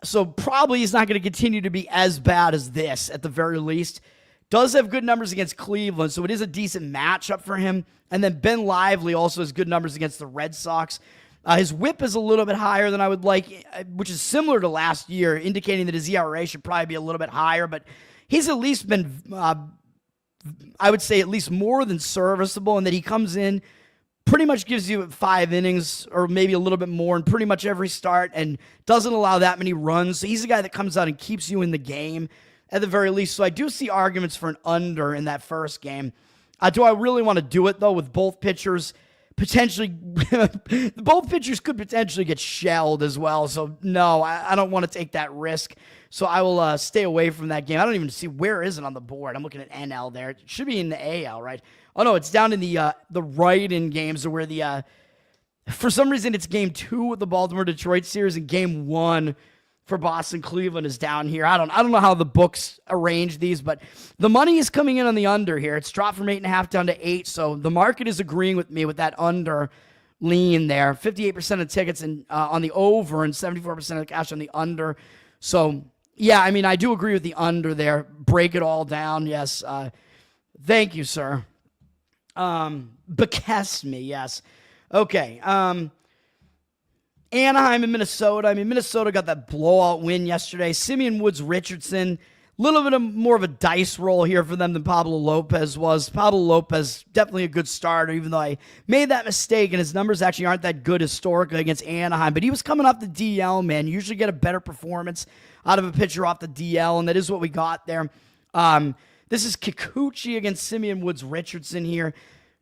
[SPEAKER 1] So probably he's not going to continue to be as bad as this at the very least. Does have good numbers against Cleveland, so it is a decent matchup for him. And then Ben Lively also has good numbers against the Red Sox. His whip is a little bit higher than I would like, which is similar to last year, indicating that his ERA should probably be a little bit higher. But he's at least been, I would say, at least more than serviceable, and that he comes in, pretty much gives you 5 innings or maybe a little bit more in pretty much every start and doesn't allow that many runs. So he's a guy that comes out and keeps you in the game at the very least. So I do see arguments for an under in that first game. Do I really want to do it, though, with both pitchers potentially? Both pitchers could potentially get shelled as well. So no, I don't want to take that risk. So I will stay away from that game. I don't even see where is it on the board. I'm looking at NL there. It should be in the AL, right? Oh, no, it's down in the write-in games where for some reason it's game 2 with the Baltimore-Detroit series and game 1 for Boston-Cleveland is down here. I don't know how the books arrange these, but the money is coming in on the under here. It's dropped from 8.5 down to 8, so the market is agreeing with me with that under lean there. 58% of tickets on the over and 74% of the cash on the under. So, yeah, I mean, I do agree with the under there. Break it all down, yes. Thank you, sir. Bequest me, yes. Okay, Anaheim and Minnesota. I mean, Minnesota got that blowout win yesterday. Simeon Woods Richardson, a little bit more of a dice roll here for them than Pablo Lopez was. Pablo Lopez, definitely a good starter, even though I made that mistake, and his numbers actually aren't that good historically against Anaheim. But he was coming off the DL, man. You usually get a better performance out of a pitcher off the DL, and that is what we got there. This is Kikuchi against Simeon Woods Richardson here.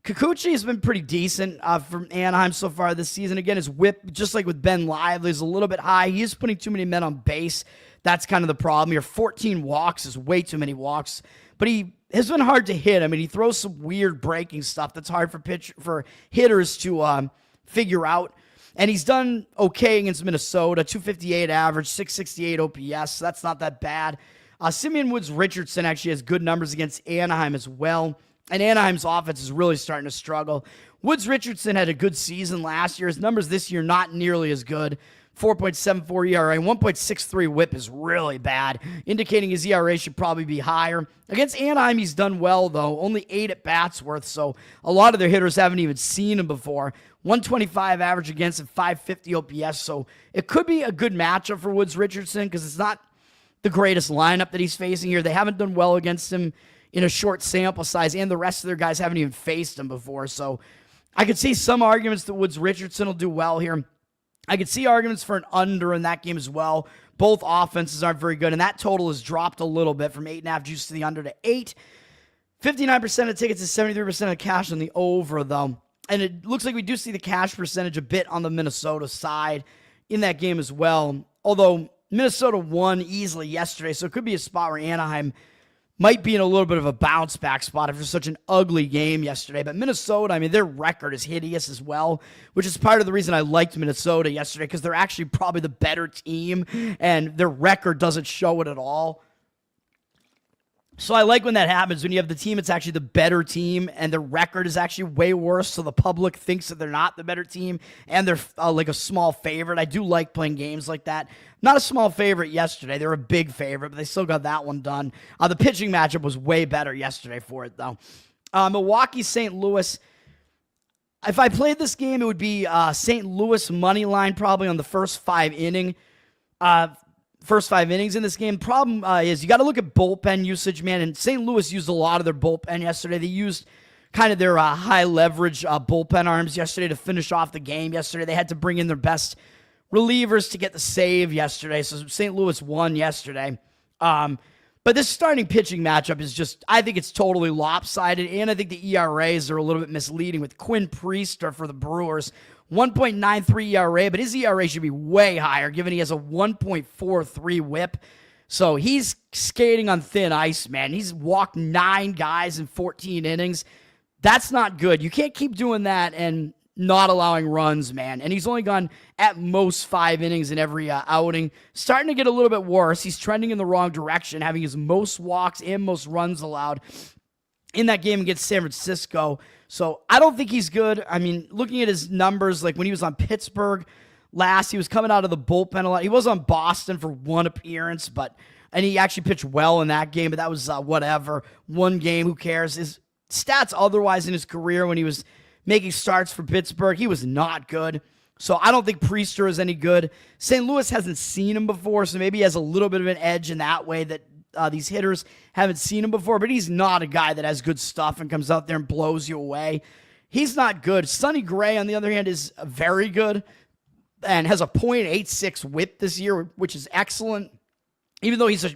[SPEAKER 1] Kikuchi has been pretty decent from Anaheim so far this season. Again, his whip, just like with Ben Lively, is a little bit high. He is putting too many men on base. That's kind of the problem here. 14 walks is way too many walks. But he has been hard to hit. I mean, he throws some weird breaking stuff that's hard for hitters to figure out. And he's done okay against Minnesota. 258 average, 668 OPS. So that's not that bad. Simeon Woods Richardson actually has good numbers against Anaheim as well. And Anaheim's offense is really starting to struggle. Woods Richardson had a good season last year. His numbers this year not nearly as good. 4.74 ERA, 1.63 whip is really bad, indicating his ERA should probably be higher. Against Anaheim, he's done well, though. Only 8 at-bats worth, so a lot of their hitters haven't even seen him before. 125 average against and 550 OPS, so it could be a good matchup for Woods Richardson because it's not the greatest lineup that he's facing here. They haven't done well against him in a short sample size, and the rest of their guys haven't even faced him before. So I could see some arguments that Woods Richardson will do well here. I could see arguments for an under in that game as well. Both offenses aren't very good, and that total has dropped a little bit from 8.5 juice to the under to 8. 59% of tickets is 73% of cash on the over, though. And it looks like we do see the cash percentage a bit on the Minnesota side in that game as well. Although Minnesota won easily yesterday, so it could be a spot where Anaheim might be in a little bit of a bounce back spot after such an ugly game yesterday. But Minnesota, I mean, their record is hideous as well, which is part of the reason I liked Minnesota yesterday, because they're actually probably the better team, and their record doesn't show it at all. So I like when that happens, when you have the team that's actually the better team and the record is actually way worse, so the public thinks that they're not the better team and they're like a small favorite. I do like playing games like that. Not a small favorite yesterday. They're a big favorite, but they still got that one done. The pitching matchup was way better yesterday for it, though. Milwaukee, St. Louis. If I played this game, it would be St. Louis money line probably on the first 5 innings in this game. Problem is you got to look at bullpen usage, man. And St. Louis used a lot of their bullpen yesterday. They used kind of their high leverage bullpen arms yesterday to finish off the game yesterday. They had to bring in their best relievers to get the save yesterday. So St. Louis won yesterday. But this starting pitching matchup is just, I think it's totally lopsided. And I think the ERAs are a little bit misleading with Quinn Priester for the Brewers. 1.93 ERA, but his ERA should be way higher given he has a 1.43 whip. So he's skating on thin ice, man. He's walked 9 guys in 14 innings. That's not good. You can't keep doing that and not allowing runs, man. And he's only gone at most 5 innings in every outing. Starting to get a little bit worse. He's trending in the wrong direction, having his most walks and most runs allowed in that game against San Francisco. So I don't think he's good. I mean, looking at his numbers, like when he was on Pittsburgh last, he was coming out of the bullpen a lot. He was on Boston for one appearance, and he actually pitched well in that game, but that was whatever. One game, who cares? His stats otherwise in his career when he was making starts for Pittsburgh, he was not good. So I don't think Priester is any good. St. Louis hasn't seen him before, so maybe he has a little bit of an edge in that way that these hitters haven't seen him before, but he's not a guy that has good stuff and comes out there and blows you away. He's not good. Sonny Gray, on the other hand, is very good and has a .86 whip this year, which is excellent, even though he's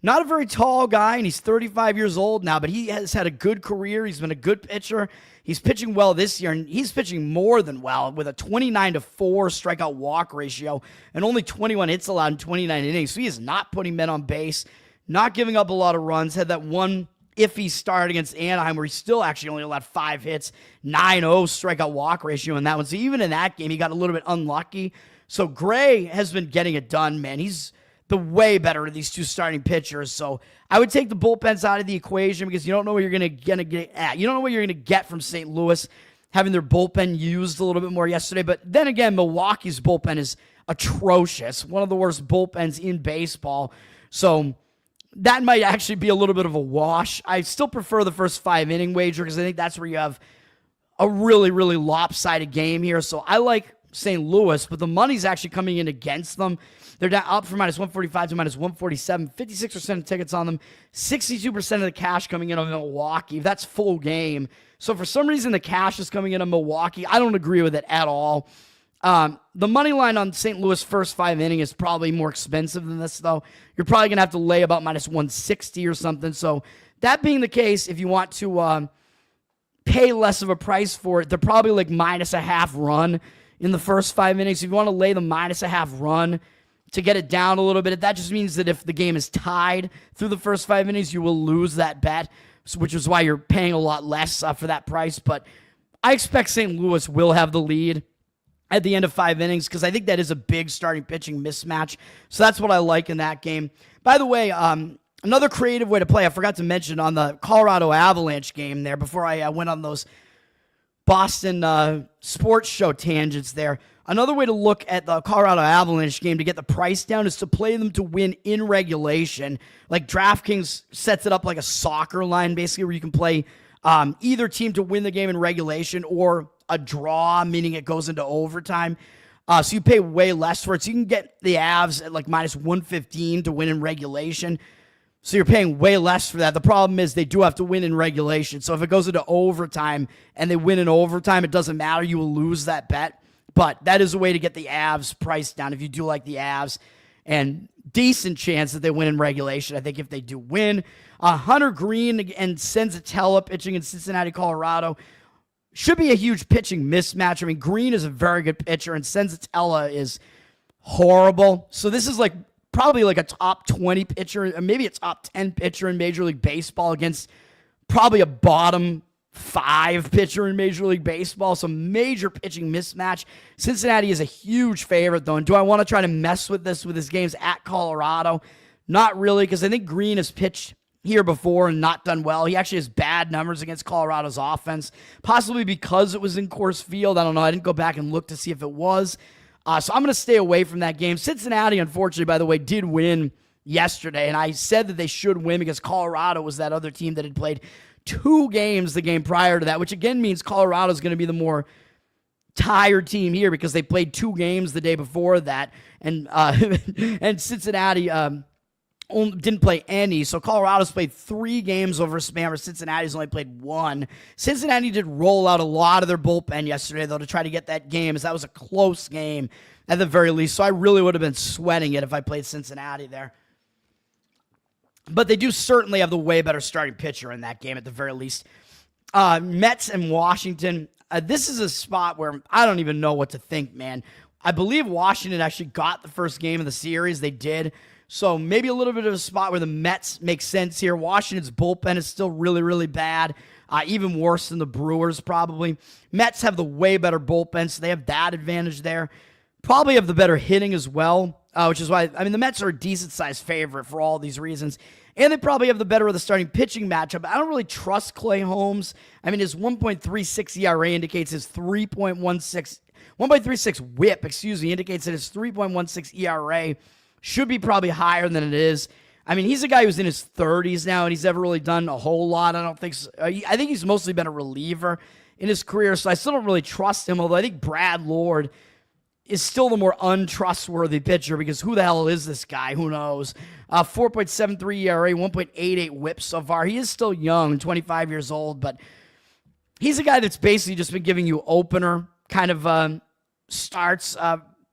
[SPEAKER 1] not a very tall guy, and he's 35 years old now, but he has had a good career. He's been a good pitcher. He's pitching well this year, and he's pitching more than well with a 29-4 strikeout walk ratio and only 21 hits allowed in 29 innings. So he is not putting men on base, not giving up a lot of runs. Had that one iffy start against Anaheim where he still actually only allowed 5 hits, 9-0 strikeout walk ratio in that one. So even in that game, he got a little bit unlucky. So Gray has been getting it done, man. He's the way better of these two starting pitchers. So I would take the bullpens out of the equation because you don't know what you're going to get at. You don't know what you're going to get from St. Louis having their bullpen used a little bit more yesterday. But then again, Milwaukee's bullpen is atrocious. One of the worst bullpens in baseball. So that might actually be a little bit of a wash. I still prefer the first 5 inning wager because I think that's where you have a really, really lopsided game here. So I like St. Louis, but the money's actually coming in against them. They're down up from -145 to -147. 56% of tickets on them. 62% of the cash coming in on Milwaukee. That's full game. So for some reason, the cash is coming in on Milwaukee. I don't agree with it at all. The money line on St. Louis first 5 inning is probably more expensive than this, though. You're probably going to have to lay about -160 or something. So that being the case, if you want to pay less of a price for it, they're probably like -0.5 run in the first 5 innings. If you want to lay the -0.5 run to get it down a little bit, that just means that if the game is tied through the first 5 innings, you will lose that bet, which is why you're paying a lot less for that price. But I expect St. Louis will have the lead at the end of 5 innings because I think that is a big starting pitching mismatch. So that's what I like in that game. By the way, another creative way to play, I forgot to mention on the Colorado Avalanche game there before I went on those Boston sports show tangents there. Another way to look at the Colorado Avalanche game to get the price down is to play them to win in regulation. Like DraftKings sets it up like a soccer line, basically, where you can play either team to win the game in regulation or a draw, meaning it goes into overtime. So you pay way less for it. So you can get the Avs at like -115 to win in regulation. So you're paying way less for that. The problem is they do have to win in regulation. So if it goes into overtime and they win in overtime, it doesn't matter. You will lose that bet. But that is a way to get the Avs price down if you do like the Avs. And decent chance that they win in regulation, I think, if they do win. Hunter Green and Senzatella pitching in Cincinnati, Colorado. Should be a huge pitching mismatch. I mean, Green is a very good pitcher, and Senzatella is horrible. So this is like probably like a top 20 pitcher, or maybe a top 10 pitcher in Major League Baseball against probably a bottom 5 pitcher in Major League Baseball. So major pitching mismatch. Cincinnati is a huge favorite, though. And do I want to try to mess with this with his games at Colorado? Not really, because I think Green has pitched here before and not done well. He actually has bad numbers against Colorado's offense, possibly because it was in Coors Field. I don't know. I didn't go back and look to see if it was. So I'm going to stay away from that game. Cincinnati, unfortunately, by the way, did win yesterday, and I said that they should win because Colorado was that other team that had played 2 games the game prior to that, which again means Colorado is going to be the more tired team here because they played 2 games the day before that, and and Cincinnati didn't play any. So Colorado's played 3 games over a span where Cincinnati's only played 1. Cincinnati did roll out a lot of their bullpen yesterday, though, to try to get that game, as that was a close game at the very least. So I really would have been sweating it if I played Cincinnati there. But they do certainly have the way better starting pitcher in that game at the very least. Mets and Washington. This is a spot where I don't even know what to think, man. I believe Washington actually got the first game of the series. They did. So maybe a little bit of a spot where the Mets make sense here. Washington's bullpen is still really, really bad. even worse than the Brewers probably. Mets have the way better bullpen, so they have that advantage there. Probably have the better hitting as well, which is why, the Mets are a decent-sized favorite for all these reasons. And they probably have the better of the starting pitching matchup. I don't really trust Clay Holmes. His 1.36 ERA indicates his 1.36 whip, indicates that his 3.16 ERA should be probably higher than it is. He's a guy who's in his 30s now, and he's never really done a whole lot. I don't think so. I think he's mostly been a reliever in his career, so I still don't really trust him, although I think Brad Lord is still the more untrustworthy pitcher because who the hell is this guy? Who knows? 4.73 ERA, 1.88 whip so far. He is still young, 25 years old, but he's a guy that's basically just been giving you opener kind of starts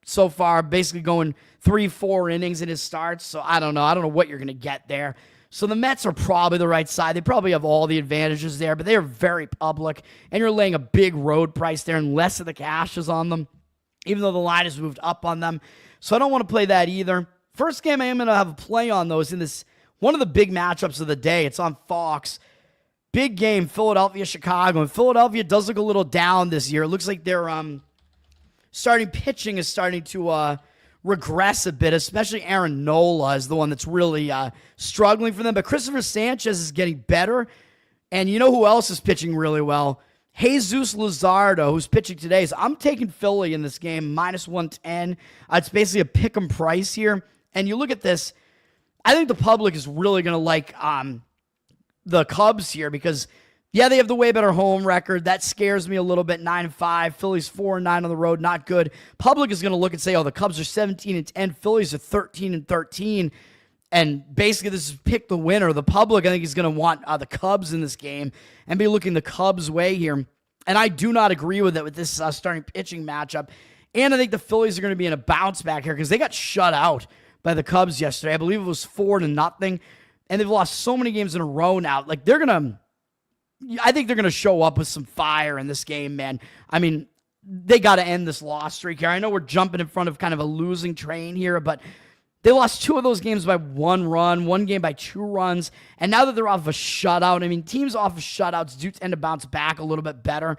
[SPEAKER 1] so far, basically going 3-4 innings in his starts. So I don't know what you're going to get there. So the Mets are probably the right side. They probably have all the advantages there, but they are very public, and you're laying a big road price there, and less of the cash is on them, even though the line has moved up on them. So I don't want to play that either. First game I am going to have a play on, though, is in this one of the big matchups of the day. It's on Fox. Big game, Philadelphia-Chicago. And Philadelphia does look a little down this year. It looks like their starting pitching is starting to regress a bit, especially Aaron Nola is the one that's really struggling for them. But Christopher Sanchez is getting better. And you know who else is pitching really well? Jesus Luzardo, who's pitching today. So I'm taking Philly in this game, -110. It's basically a pick 'em price here. And you look at this, I think the public is really going to like the Cubs here because, yeah, they have the way better home record. That scares me a little bit, 9-5. Phillies 4-9 on the road, not good. Public is going to look and say, oh, the Cubs are 17-10. Phillies are 13-13. And basically, this is pick the winner. The public, I think, is going to want the Cubs in this game and be looking the Cubs' way here. And I do not agree with it with this starting pitching matchup. And I think the Phillies are going to be in a bounce back here because they got shut out by the Cubs yesterday. I believe it was 4-0. And they've lost so many games in a row now. Like, I think they're going to show up with some fire in this game, man. They got to end this loss streak here. I know we're jumping in front of kind of a losing train here, but they lost 2 of those games by 1 run, 1 game by 2 runs, and now that they're off a shutout, teams off of shutouts do tend to bounce back a little bit better,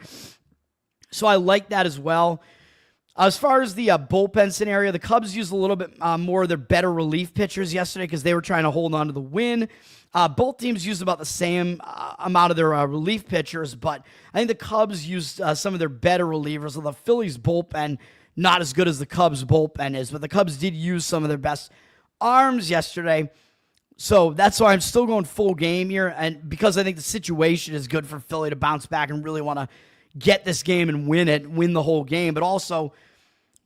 [SPEAKER 1] so I like that as well. As far as the bullpen scenario, the Cubs used a little bit more of their better relief pitchers yesterday because they were trying to hold on to the win. Both teams used about the same amount of their relief pitchers, but I think the Cubs used some of their better relievers, so the Phillies bullpen not as good as the Cubs bullpen is, but the Cubs did use some of their best arms yesterday. So that's why I'm still going full game here. And because I think the situation is good for Philly to bounce back and really want to get this game and win the whole game. But also,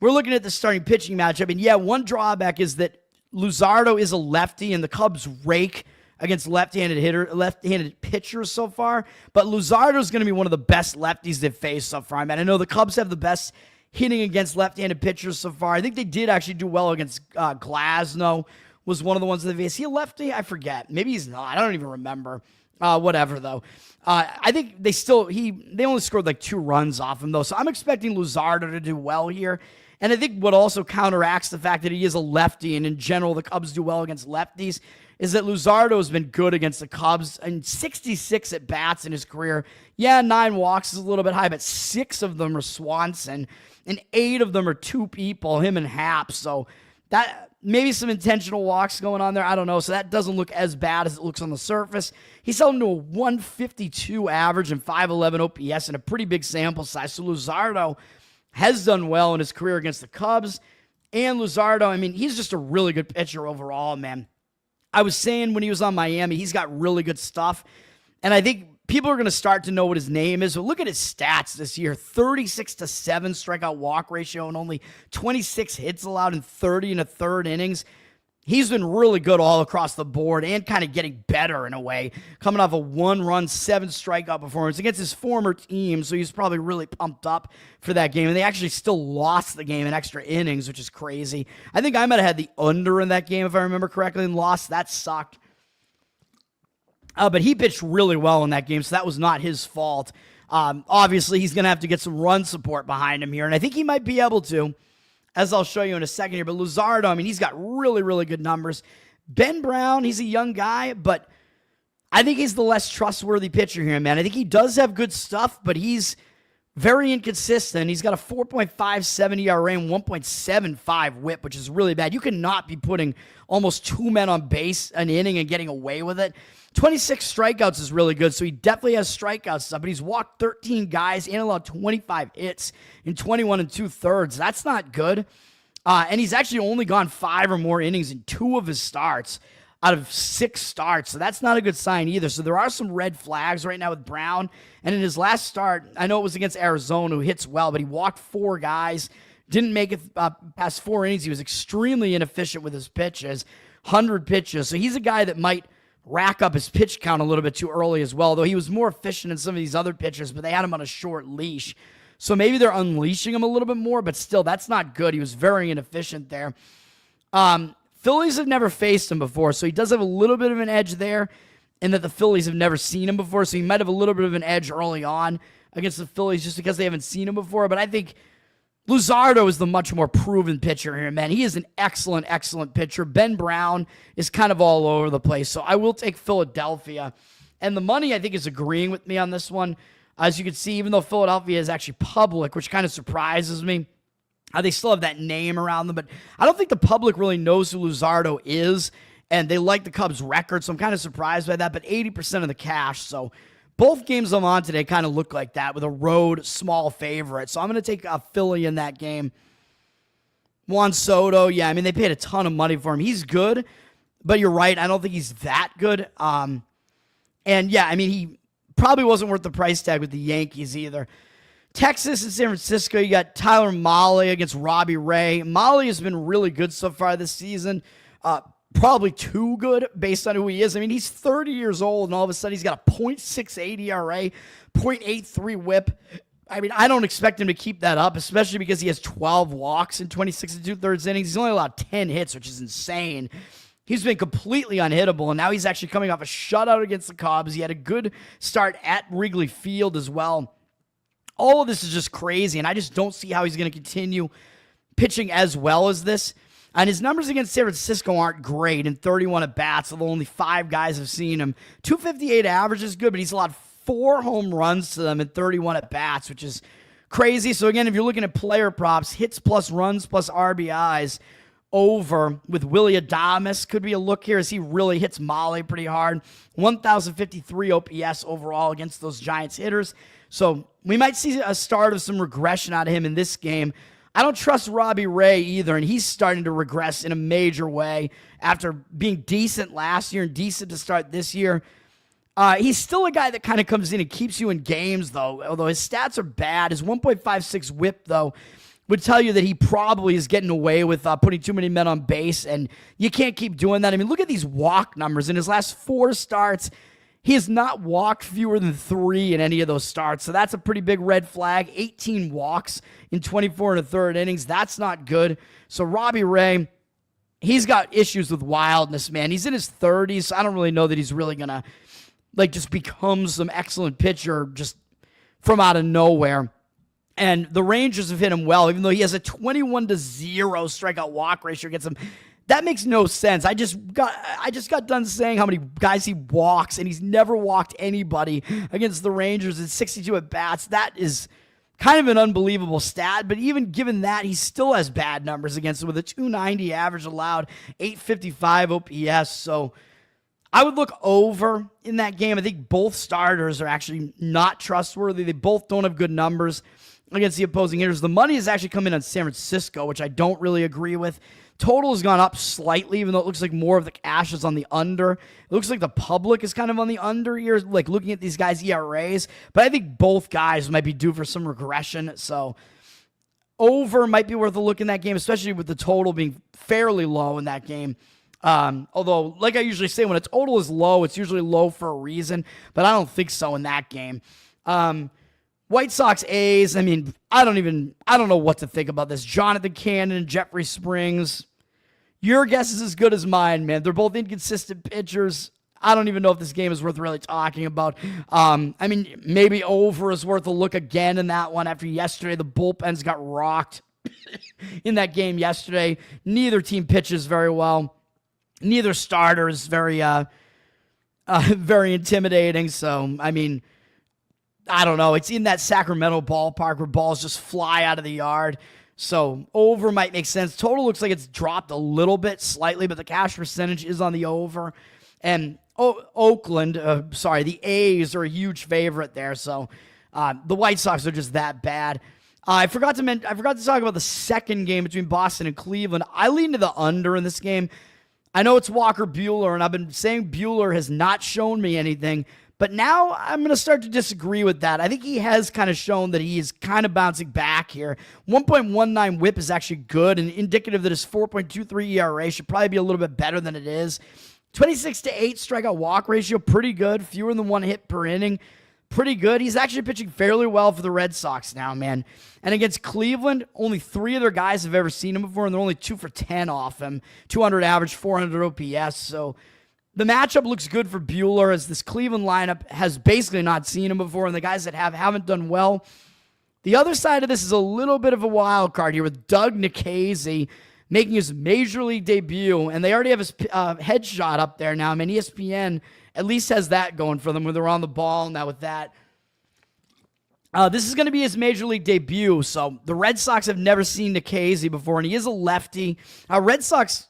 [SPEAKER 1] we're looking at the starting pitching matchup. And yeah, one drawback is that Luzardo is a lefty and the Cubs rake against left-handed pitchers so far. But Luzardo is going to be one of the best lefties they've faced so far. I know the Cubs have the best hitting against left-handed pitchers so far. I think they did actually do well against Glasnow was one of the ones that they faced. Is he a lefty? I forget. Maybe he's not. I don't even remember. Whatever, though. I think they only scored like 2 runs off him, though. So I'm expecting Luzardo to do well here. And I think what also counteracts the fact that he is a lefty, and in general the Cubs do well against lefties, is that Luzardo has been good against the Cubs and 66 at-bats in his career. Yeah, 9 walks is a little bit high, but 6 of them are Swanson, and 8 of them are 2 people, him and Happ. So that maybe some intentional walks going on there. I don't know. So that doesn't look as bad as it looks on the surface. He's held him to a 152 average and 511 OPS and a pretty big sample size. So Luzardo has done well in his career against the Cubs. And Luzardo, he's just a really good pitcher overall, man. I was saying when he was on Miami, he's got really good stuff. And I think people are going to start to know what his name is. But look at his stats this year. 36-7 strikeout walk ratio and only 26 hits allowed in 30 1/3 innings. He's been really good all across the board and kind of getting better in a way, coming off a 1-run, 7 strikeout performance against his former team, so he's probably really pumped up for that game. And they actually still lost the game in extra innings, which is crazy. I think I might have had the under in that game, if I remember correctly, and lost. That sucked. But he pitched really well in that game, so that was not his fault. Obviously, he's going to have to get some run support behind him here, and I think he might be able to, as I'll show you in a second here. But Luzardo, he's got really, really good numbers. Ben Brown, he's a young guy, but I think he's the less trustworthy pitcher here, man. I think he does have good stuff, but he's very inconsistent. He's got a 4.57 ERA and 1.75 whip, which is really bad. You cannot be putting almost 2 men on base an inning and getting away with it. 26 strikeouts is really good, so he definitely has strikeout stuff, but he's walked 13 guys and allowed 25 hits in 21 2/3. That's not good. And he's actually only gone 5 or more innings in 2 of his starts out of 6 starts. So that's not a good sign either. So there are some red flags right now with Brown. And in his last start, I know it was against Arizona, who hits well, but he walked 4 guys, didn't make it past 4 innings. He was extremely inefficient with his pitches, 100 pitches. So he's a guy that might rack up his pitch count a little bit too early as well, though he was more efficient in some of these other pitchers, but they had him on a short leash. So maybe they're unleashing him a little bit more, but still, that's not good. He was very inefficient there. Phillies have never faced him before, so he does have a little bit of an edge there, in that the Phillies have never seen him before, so he might have a little bit of an edge early on against the Phillies just because they haven't seen him before. But I think Luzardo is the much more proven pitcher here, man. He is an excellent, excellent pitcher. Ben Brown is kind of all over the place, so I will take Philadelphia. And the money, I think, is agreeing with me on this one. As you can see, even though Philadelphia is actually public, which kind of surprises me, they still have that name around them, but I don't think the public really knows who Luzardo is, and they like the Cubs' record, so I'm kind of surprised by that, but 80% of the cash, so both games I'm on today kind of look like that, with a road small favorite, so I'm going to take Philly in that game. Juan Soto, yeah, I mean, they paid a ton of money for him. He's good, but you're right, I don't think he's that good, and yeah, I mean, he probably wasn't worth the price tag with the Yankees either. Texas and San Francisco, you got Tyler Mahle against Robbie Ray. Mahle has been really good so far this season. Probably too good based on who he is. I mean, he's 30 years old, and all of a sudden he's got a .68 ERA, .83 whip. I mean, I don't expect him to keep that up, especially because he has 12 walks in 26 2/3 innings. He's only allowed 10 hits, which is insane. He's been completely unhittable, and now he's actually coming off a shutout against the Cubs. He had a good start at Wrigley Field as well. All of this is just crazy, and I just don't see how he's going to continue pitching as well as this. And his numbers against San Francisco aren't great in 31 at-bats, although only 5 guys have seen him. 258 average is good, but he's allowed 4 home runs to them in 31 at-bats, which is crazy. So again, if you're looking at player props, hits plus runs plus RBIs over with Willy Adames could be a look here as he really hits Mahle pretty hard. 1,053 OPS overall against those Giants hitters. So we might see a start of some regression out of him in this game. I don't trust Robbie Ray either, and he's starting to regress in a major way after being decent last year and decent to start this year. He's still a guy that kind of comes in and keeps you in games, though, although his stats are bad. His 1.56 whip, though, would tell you that he probably is getting away with putting too many men on base, and you can't keep doing that. I mean, look at these walk numbers. In his last 4 starts, he has not walked fewer than 3 in any of those starts, so that's a pretty big red flag. 18 walks in 24 1/3 innings. That's not good. So Robbie Ray, he's got issues with wildness, man. He's in his 30s, so I don't really know that he's really going to just become some excellent pitcher just from out of nowhere. And the Rangers have hit him well, even though he has a 21-0 strikeout walk ratio against them. That makes no sense. I just got done saying how many guys he walks, and he's never walked anybody against the Rangers in 62 at-bats. That is kind of an unbelievable stat, but even given that, he still has bad numbers against them with a 290 average allowed, 855 OPS. So I would look over in that game. I think both starters are actually not trustworthy. They both don't have good numbers against the opposing hitters. The money has actually come in on San Francisco, which I don't really agree with. Total has gone up slightly, even though it looks like more of the cash is on the under. It looks like the public is kind of on the under here, like looking at these guys' ERAs. But I think both guys might be due for some regression. So over might be worth a look in that game, especially with the total being fairly low in that game. Although, like I usually say, when a total is low, it's usually low for a reason. But I don't think so in that game. White Sox A's, I mean, I don't know what to think about this. Jonathan Cannon, Jeffrey Springs. Your guess is as good as mine, man. They're both inconsistent pitchers. I don't even know if this game is worth really talking about. I mean, maybe over is worth a look again in that one after yesterday. The bullpens got rocked in that game yesterday. Neither team pitches very well. Neither starter is very very intimidating. So, I mean, I don't know. It's in that Sacramento ballpark where balls just fly out of the yard. So over might make sense. Total looks like it's dropped a little bit slightly, but the cash percentage is on the over. And the A's are a huge favorite there. So the White Sox are just that bad. I forgot to talk about the second game between Boston and Cleveland. I lean to the under in this game. I know it's Walker Buehler, and I've been saying Buehler has not shown me anything, but now I'm going to start to disagree with that. I think he has kind of shown that he is kind of bouncing back here. 1.19 whip is actually good and indicative that his 4.23 ERA should probably be a little bit better than it is. 26 to 8 strikeout walk ratio, pretty good. Fewer than one hit per inning. Pretty good. He's actually pitching fairly well for the Red Sox now, man. And against Cleveland, only 3 of their guys have ever seen him before, and they're only 2 for 10 off him. 200 average, 400 OPS. So the matchup looks good for Buehler, as this Cleveland lineup has basically not seen him before, and the guys that haven't done well. The other side of this is a little bit of a wild card here with Doug Nikhazy making his major league debut, and they already have his headshot up there now. I mean, ESPN at least has that going for them when they're on the ball now with that. This is going to be his major league debut, so the Red Sox have never seen Nikhazy before, and he is a lefty. Red Sox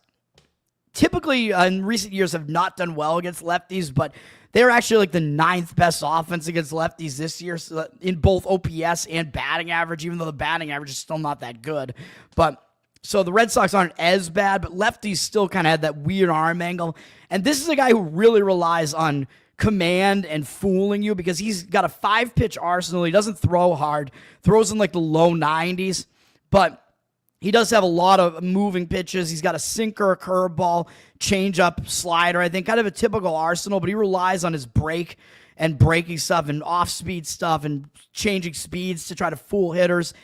[SPEAKER 1] typically in recent years have not done well against lefties, but they're actually like the 9th best offense against lefties this year, so in both OPS and batting average, even though the batting average is still not that good. So the Red Sox aren't as bad, but lefties still kind of had that weird arm angle. And this is a guy who really relies on command and fooling you because he's got a 5-pitch arsenal. He doesn't throw hard, throws in like the low 90s, but he does have a lot of moving pitches. He's got a sinker, a curveball, changeup, slider. I think kind of a typical arsenal, but he relies on his break and breaking stuff and off-speed stuff and changing speeds to try to fool hitters.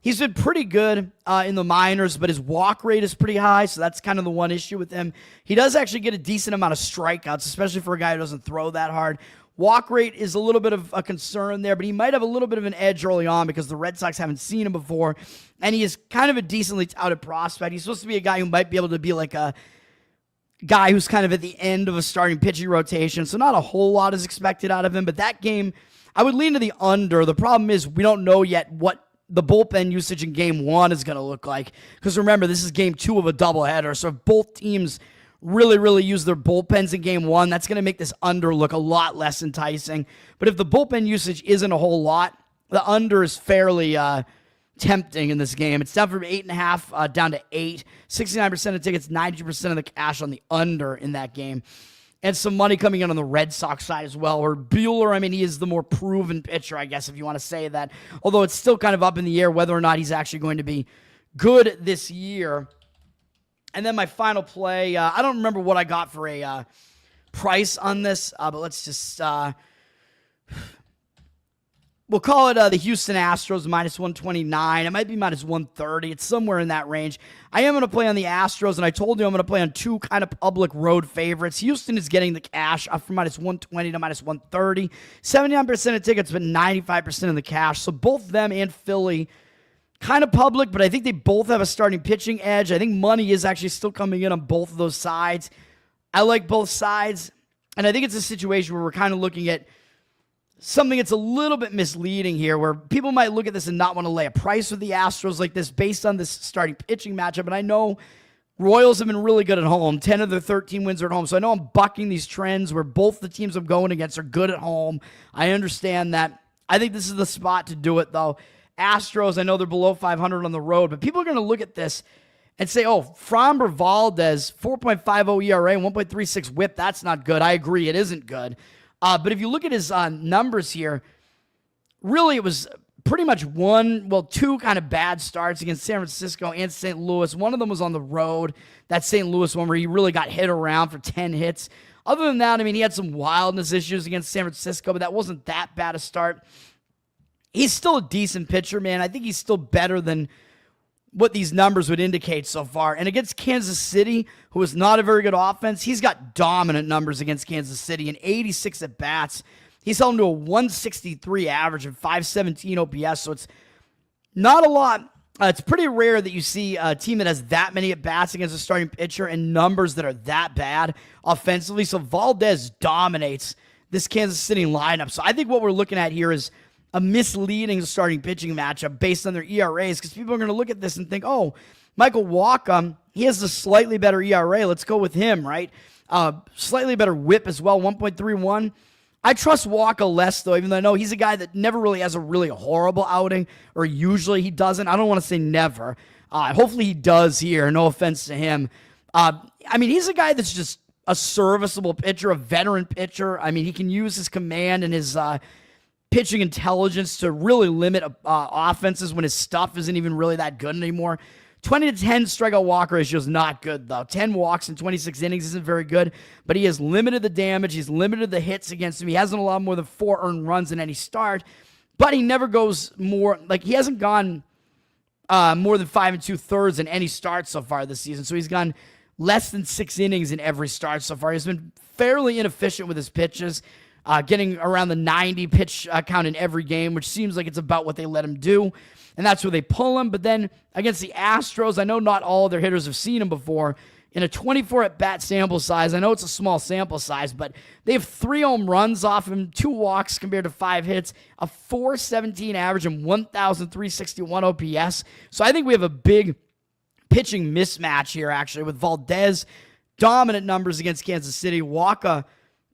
[SPEAKER 1] He's been pretty good in the minors, but his walk rate is pretty high, so that's kind of the one issue with him. He does actually get a decent amount of strikeouts, especially for a guy who doesn't throw that hard. Walk rate is a little bit of a concern there, but he might have a little bit of an edge early on because the Red Sox haven't seen him before, and he is kind of a decently touted prospect. He's supposed to be a guy who might be able to be like a guy who's kind of at the end of a starting pitching rotation, so not a whole lot is expected out of him, but that game, I would lean to the under. The problem is we don't know yet what the bullpen usage in game 1 is going to look like. Because remember, this is game 2 of a doubleheader. So if both teams really use their bullpens in game 1, that's going to make this under look a lot less enticing. But if the bullpen usage isn't a whole lot, the under is fairly tempting in this game. It's down from 8.5 down to 8. 69% of tickets, 92% of the cash on the under in that game. And some money coming in on the Red Sox side as well. Or Buehler, I mean, he is the more proven pitcher, I guess, if you want to say that. Although it's still kind of up in the air whether or not he's actually going to be good this year. And then my final play, I don't remember what I got for a price on this, but let's just... we'll call it the Houston Astros minus 129. It might be minus 130. It's somewhere in that range. I am going to play on the Astros, and I told you I'm going to play on 2 kind of public road favorites. Houston is getting the cash up from minus 120 to minus 130. 79% of tickets, but 95% of the cash. So both them and Philly kind of public, but I think they both have a starting pitching edge. I think money is actually still coming in on both of those sides. I like both sides, and I think it's a situation where we're kind of looking at something that's a little bit misleading here, where people might look at this and not want to lay a price with the Astros like this based on this starting pitching matchup. And I know Royals have been really good at home. 10 of their 13 wins are at home. So I know I'm bucking these trends where both the teams I'm going against are good at home. I understand that. I think this is the spot to do it, though. Astros, I know they're below 500 on the road, but people are going to look at this and say, oh, Framber Valdez, 4.50 ERA, 1.36 whip, that's not good. I agree, it isn't good. But if you look at his numbers here, really it was pretty much 2 kind of bad starts against San Francisco and St. Louis. One of them was on the road, that St. Louis one where he really got hit around for 10 hits. Other than that, I mean, he had some wildness issues against San Francisco, but that wasn't that bad a start. He's still a decent pitcher, man. I think he's still better than what these numbers would indicate so far. And against Kansas City, who is not a very good offense, he's got dominant numbers against Kansas City in 86 at-bats. He's held him to a 163 average and 517 OPS, so it's not a lot It's pretty rare that you see a team that has that many at-bats against a starting pitcher and numbers that are that bad offensively. So Valdez dominates this Kansas City lineup. So I think what we're looking at here is a misleading starting pitching matchup based on their ERAs, because people are going to look at this and think, oh, Michael Wacha, he has a slightly better ERA. Let's go with him, right? Slightly better whip as well, 1.31. I trust Wacha less, though, even though I know he's a guy that never really has a really horrible outing, or usually he doesn't. I don't want to say never. Hopefully he does here, no offense to him. He's a guy that's just a serviceable pitcher, a veteran pitcher. I mean, he can use his command and his pitching intelligence to really limit offenses when his stuff isn't even really that good anymore. 20 to 10 strikeout walk ratio is not good, though. 10 walks in 26 innings isn't very good, but he has limited the damage. He's limited the hits against him. He hasn't allowed more than 4 earned runs in any start, but he never goes more, he hasn't gone more than 5 2/3 in any start so far this season. So he's gone less than 6 innings in every start so far. He's been fairly inefficient with his pitches, getting around the 90 pitch count in every game, which seems like it's about what they let him do. And that's where they pull him. But then against the Astros, I know not all of their hitters have seen him before. In a 24 at-bat sample size, I know it's a small sample size, but they have 3 home runs off him, 2 walks compared to 5 hits, a 417 average, and 1,361 OPS. So I think we have a big pitching mismatch here, actually, with Valdez dominant numbers against Kansas City, Wacha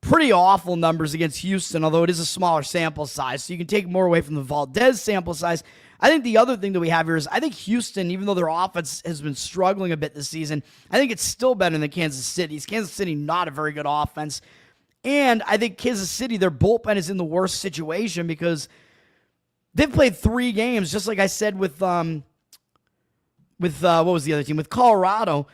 [SPEAKER 1] pretty awful numbers against Houston, although it is a smaller sample size, so you can take more away from the Valdez sample size. I think the other thing that we have here is I think Houston, even though their offense has been struggling a bit this season, I think it's still better than Kansas City's. Kansas City, not a very good offense. And I think Kansas City, their bullpen is in the worst situation because they've played 3 games, just like I said with what was the other team? With Colorado.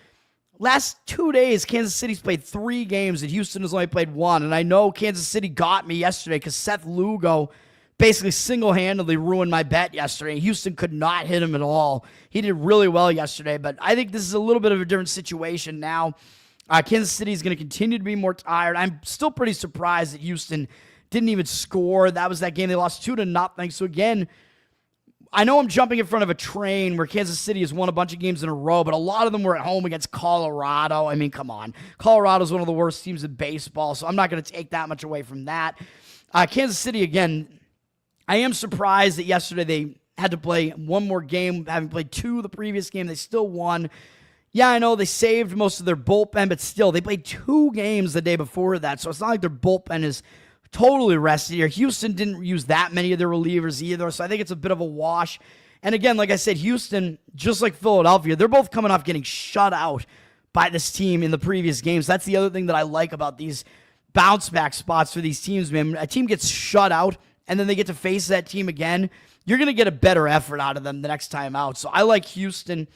[SPEAKER 1] Last 2 days, Kansas City's played 3 games, and Houston has only played 1. And I know Kansas City got me yesterday because Seth Lugo basically single-handedly ruined my bet yesterday. Houston could not hit him at all. He did really well yesterday, but I think this is a little bit of a different situation now. Kansas City is going to continue to be more tired. I'm still pretty surprised that Houston didn't even score. That was that game. They lost 2-0. So again, I know I'm jumping in front of a train where Kansas City has won a bunch of games in a row, but a lot of them were at home against Colorado. I mean, come on. Colorado's one of the worst teams in baseball, so I'm not going to take that much away from that. Kansas City, again, I am surprised that yesterday they had to play one more game, having played 2 the previous game. They still won. Yeah, I know they saved most of their bullpen, but still, they played 2 games the day before that, so it's not like their bullpen is totally rested here. Houston didn't use that many of their relievers either, so I think it's a bit of a wash. And again, like I said, Houston, just like Philadelphia, they're both coming off getting shut out by this team in the previous games. That's the other thing that I like about these bounce-back spots for these teams, man. A team gets shut out, and then they get to face that team again. You're going to get a better effort out of them the next time out. So I like Houston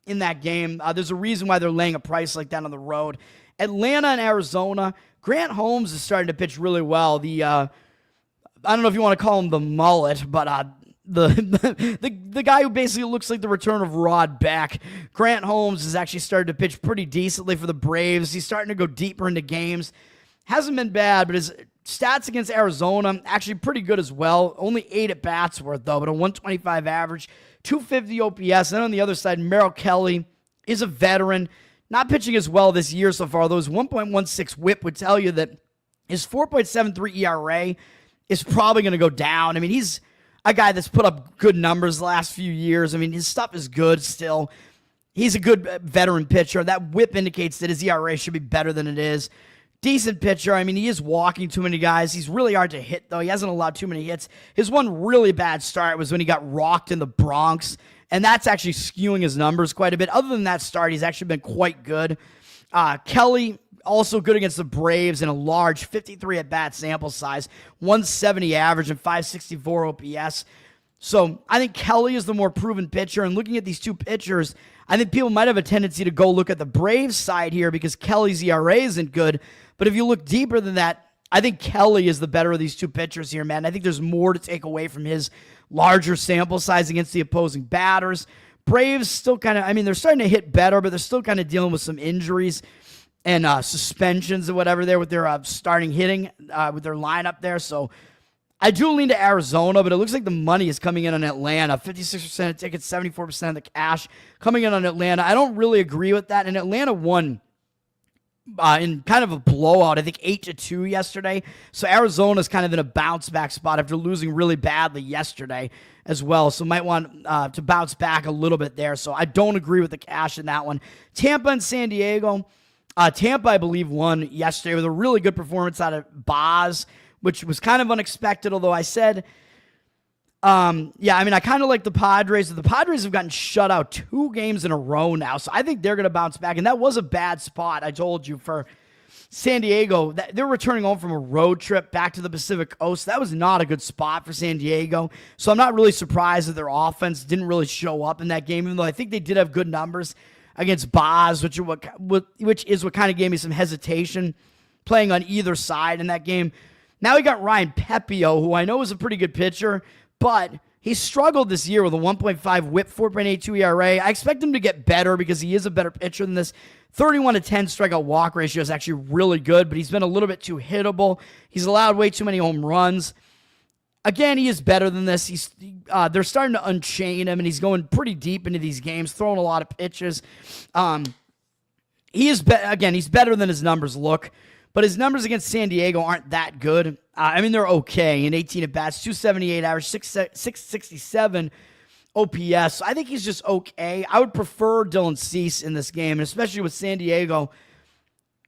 [SPEAKER 1] in that game. There's a reason why they're laying a price like that on the road. Atlanta and Arizona, Grant Holmes is starting to pitch really well. I don't know if you want to call him the mullet, but the guy who basically looks like the return of Rod Beck. Grant Holmes has actually started to pitch pretty decently for the Braves. He's starting to go deeper into games. Hasn't been bad, but his stats against Arizona, actually pretty good as well. Only 8 at-bats worth, though, but a 125 average, 250 OPS. And on the other side, Merrill Kelly is a veteran. Not pitching as well this year so far, though his 1.16 whip would tell you that his 4.73 ERA is probably going to go down. I mean, he's a guy that's put up good numbers the last few years. I mean, his stuff is good still. He's a good veteran pitcher. That whip indicates that his ERA should be better than it is. Decent pitcher. I mean, he is walking too many guys. He's really hard to hit, though. He hasn't allowed too many hits. His one really bad start was when he got rocked in the Bronx, and that's actually skewing his numbers quite a bit. Other than that start, he's actually been quite good. Kelly, also good against the Braves in a large 53 at-bat sample size, 170 average and 564 OPS. So I think Kelly is the more proven pitcher, and looking at these two pitchers, I think people might have a tendency to go look at the Braves side here because Kelly's ERA isn't good. But if you look deeper than that, I think Kelly is the better of these two pitchers here, man. I think there's more to take away from his larger sample size against the opposing batters. Braves still kind of, I mean, they're starting to hit better, but they're still kind of dealing with some injuries and suspensions or whatever there with their starting hitting, with their lineup there. So I do lean to Arizona, but it looks like the money is coming in on Atlanta. 56% of tickets, 74% of the cash coming in on Atlanta. I don't really agree with that. And Atlanta won in kind of a blowout, I think 8-2 yesterday. So Arizona's kind of in a bounce back spot after losing really badly yesterday as well. So might want to bounce back a little bit there. So I don't agree with the cash in that one. Tampa and San Diego. Tampa, I believe, won yesterday with a really good performance out of Boz, which was kind of unexpected, although I said, I kind of like the Padres. The Padres have gotten shut out 2 games in a row now, so I think they're going to bounce back. And that was a bad spot, I told you, for San Diego. They're returning home from a road trip back to the Pacific Coast. That was not a good spot for San Diego, so I'm not really surprised that their offense didn't really show up in that game, even though I think they did have good numbers against Boz, which is what kind of gave me some hesitation playing on either side in that game. Now we got Ryan Pepio, who I know is a pretty good pitcher, but he struggled this year with a 1.5 whip, 4.82 ERA. I expect him to get better because he is a better pitcher than this. 31-10 strikeout walk ratio is actually really good, but he's been a little bit too hittable. He's allowed way too many home runs. Again, he is better than this. They're starting to unchain him, and he's going pretty deep into these games, throwing a lot of pitches. He's better than his numbers look. But his numbers against San Diego aren't that good. They're okay. In 18 at-bats, 278 average, 667 OPS. So I think he's just okay. I would prefer Dylan Cease in this game, and especially with San Diego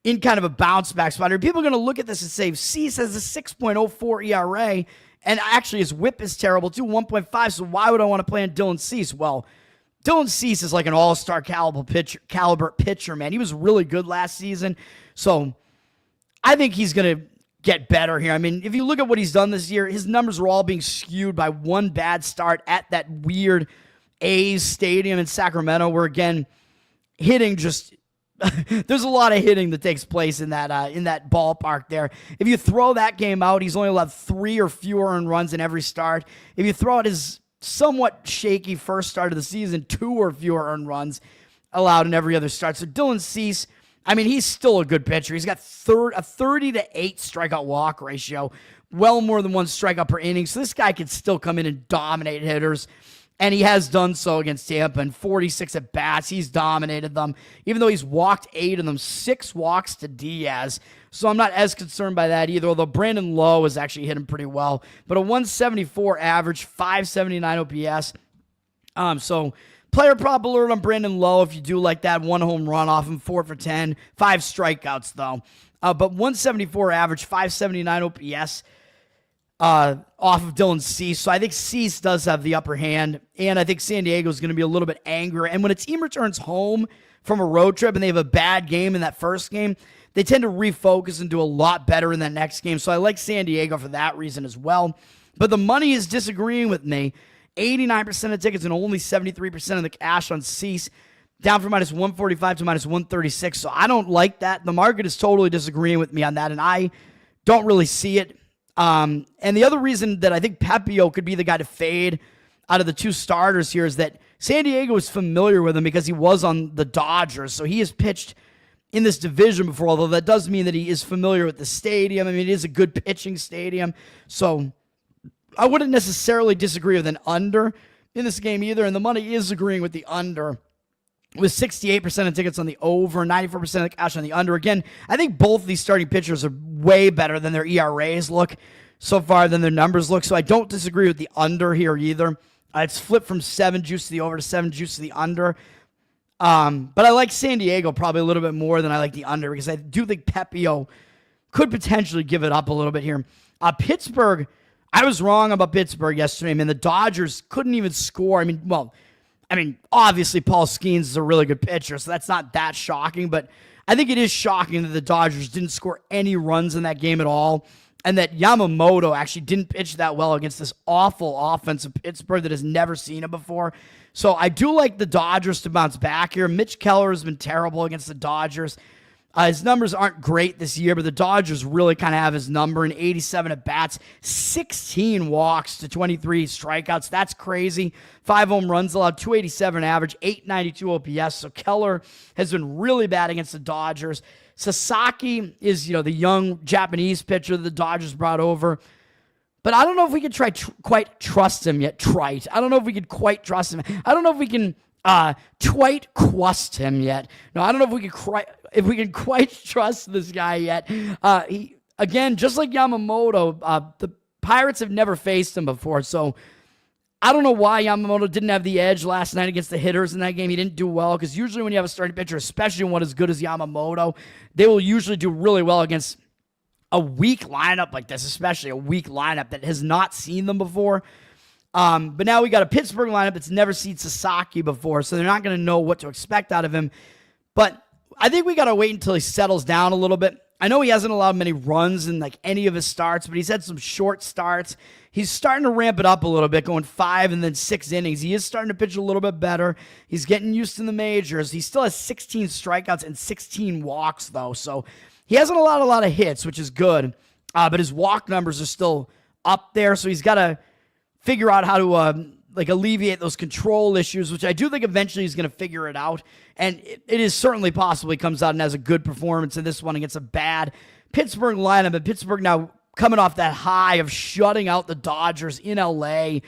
[SPEAKER 1] in kind of a bounce-back spot. Are people going to look at this and say, Cease has a 6.04 ERA, and actually his whip is terrible too, 1.5, so why would I want to play on Dylan Cease? Well, Dylan Cease is like an all-star caliber pitcher, man. He was really good last season, so I think he's going to get better here. If you look at what he's done this year, his numbers are all being skewed by one bad start at that weird A's stadium in Sacramento, where, again, hitting just there's a lot of hitting that takes place in that ballpark there. If you throw that game out, he's only allowed 3 or fewer earned runs in every start. If you throw out his somewhat shaky first start of the season, 2 or fewer earned runs allowed in every other start. So Dylan Cease, he's still a good pitcher. He's got a 30-8 strikeout walk ratio, well more than 1 strikeout per inning. So this guy could still come in and dominate hitters, and he has done so against Tampa. In 46 at-bats, he's dominated them. Even though he's walked 8 of them, 6 walks to Diaz. So I'm not as concerned by that either, although Brandon Lowe has actually hit him pretty well. But a 174 average, 579 OPS. So player prop alert on Brandon Lowe if you do like that. 1 home run off him, 4 for 10. 5 strikeouts, though. But 174 average, 579 OPS off of Dylan Cease. So I think Cease does have the upper hand. And I think San Diego is going to be a little bit angrier. And when a team returns home from a road trip and they have a bad game in that first game, they tend to refocus and do a lot better in that next game. So I like San Diego for that reason as well. But the money is disagreeing with me. 89% of tickets and only 73% of the cash on Cease, down from minus 145 to minus 136. So I don't like that. The market is totally disagreeing with me on that, and I don't really see it. And the other reason that I think Pepio could be the guy to fade out of the 2 starters here is that San Diego is familiar with him because he was on the Dodgers. So he has pitched in this division before, although that does mean that he is familiar with the stadium. It is a good pitching stadium. So I wouldn't necessarily disagree with an under in this game either, and the money is agreeing with the under, with 68% of tickets on the over, 94% of the cash on the under. Again, I think both of these starting pitchers are way better than their ERAs look so far, than their numbers look, so I don't disagree with the under here either. It's flipped from 7 juice to the over to 7 juice to the under. But I like San Diego probably a little bit more than I like the under, because I do think Pepio could potentially give it up a little bit here. Pittsburgh, I was wrong about Pittsburgh yesterday. The Dodgers couldn't even score. Obviously Paul Skeens is a really good pitcher, so that's not that shocking, but I think it is shocking that the Dodgers didn't score any runs in that game at all, and that Yamamoto actually didn't pitch that well against this awful offense of Pittsburgh that has never seen it before. So I do like the Dodgers to bounce back here. Mitch Keller has been terrible against the Dodgers. His numbers aren't great this year, but the Dodgers really kind of have his number in 87 at-bats, 16 walks to 23 strikeouts. That's crazy. 5 home runs allowed, 287 average, 892 OPS. So Keller has been really bad against the Dodgers. Sasaki is, the young Japanese pitcher that the Dodgers brought over. But I don't know if we can quite trust him yet. I don't know if we could quite trust him. I don't know if we can quite quust him yet. No, I don't know if we can quite trust this guy yet. He again, just like Yamamoto, the Pirates have never faced him before, so I don't know why Yamamoto didn't have the edge last night against the hitters in that game. He didn't do well because usually when you have a starting pitcher, especially one as good as Yamamoto, they will usually do really well against a weak lineup like this, especially a weak lineup that has not seen them before. But now we got a Pittsburgh lineup that's never seen Sasaki before, so they're not going to know what to expect out of him. But I think we got to wait until he settles down a little bit. I know he hasn't allowed many runs in like any of his starts, but he's had some short starts. He's starting to ramp it up a little bit, going 5 and then 6 innings. He is starting to pitch a little bit better. He's getting used to the majors. He still has 16 strikeouts and 16 walks, though. So he hasn't allowed a lot of hits, which is good. But his walk numbers are still up there, so he's got to figure out how to alleviate those control issues, which I do think eventually he's going to figure it out. And it is certainly possible he comes out and has a good performance in this one against a bad Pittsburgh lineup. And Pittsburgh now coming off that high of shutting out the Dodgers in LA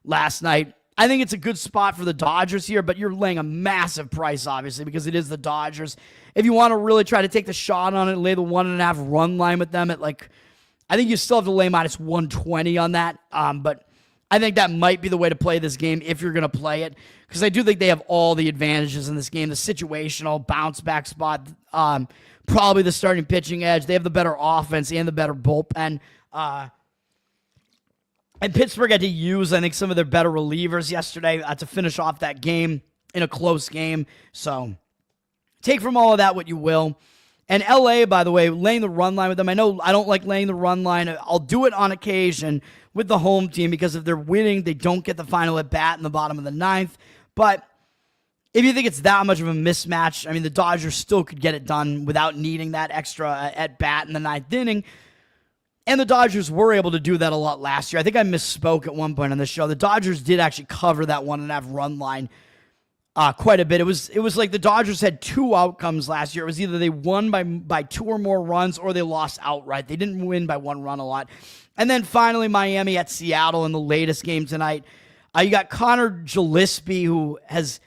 [SPEAKER 1] last night. I think it's a good spot for the Dodgers here, but you're laying a massive price, obviously, because it is the Dodgers. If you want to really try to take the shot on it and lay the 1.5 run line with them at I think you still have to lay minus 120 on that. But I think that might be the way to play this game if you're going to play it, because I do think they have all the advantages in this game. The situational bounce back spot, probably the starting pitching edge. They have the better offense and the better bullpen. And Pittsburgh had to use, I think, some of their better relievers yesterday to finish off that game in a close game. So take from all of that what you will. And LA, by the way, laying the run line with them. I know I don't like laying the run line. I'll do it on occasion with the home team because if they're winning, they don't get the final at bat in the bottom of the 9th. But if you think it's that much of a mismatch, I mean, the Dodgers still could get it done without needing that extra at bat in the 9th inning. And the Dodgers were able to do that a lot last year. I think I misspoke at one point on the show. The Dodgers did actually cover that 1.5 run line quite a bit. It was like the Dodgers had 2 outcomes last year. It was either they won by 2 or more runs or they lost outright. They didn't win by 1 run a lot. And then finally Miami at Seattle in the latest game tonight. You got Connor Gillespie, who has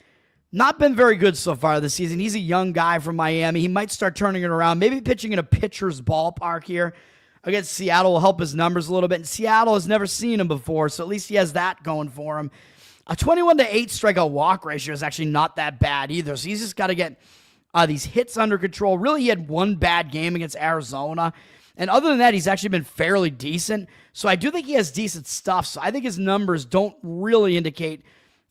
[SPEAKER 1] not been very good so far this season. He's a young guy from Miami. He might start turning it around. Maybe pitching in a pitcher's ballpark here against Seattle will help his numbers a little bit. And Seattle has never seen him before, so at least he has that going for him. A 21-8 strikeout walk ratio is actually not that bad either. So he's just got to get these hits under control. Really, he had 1 bad game against Arizona. And other than that, he's actually been fairly decent. So I do think he has decent stuff. So I think his numbers don't really indicate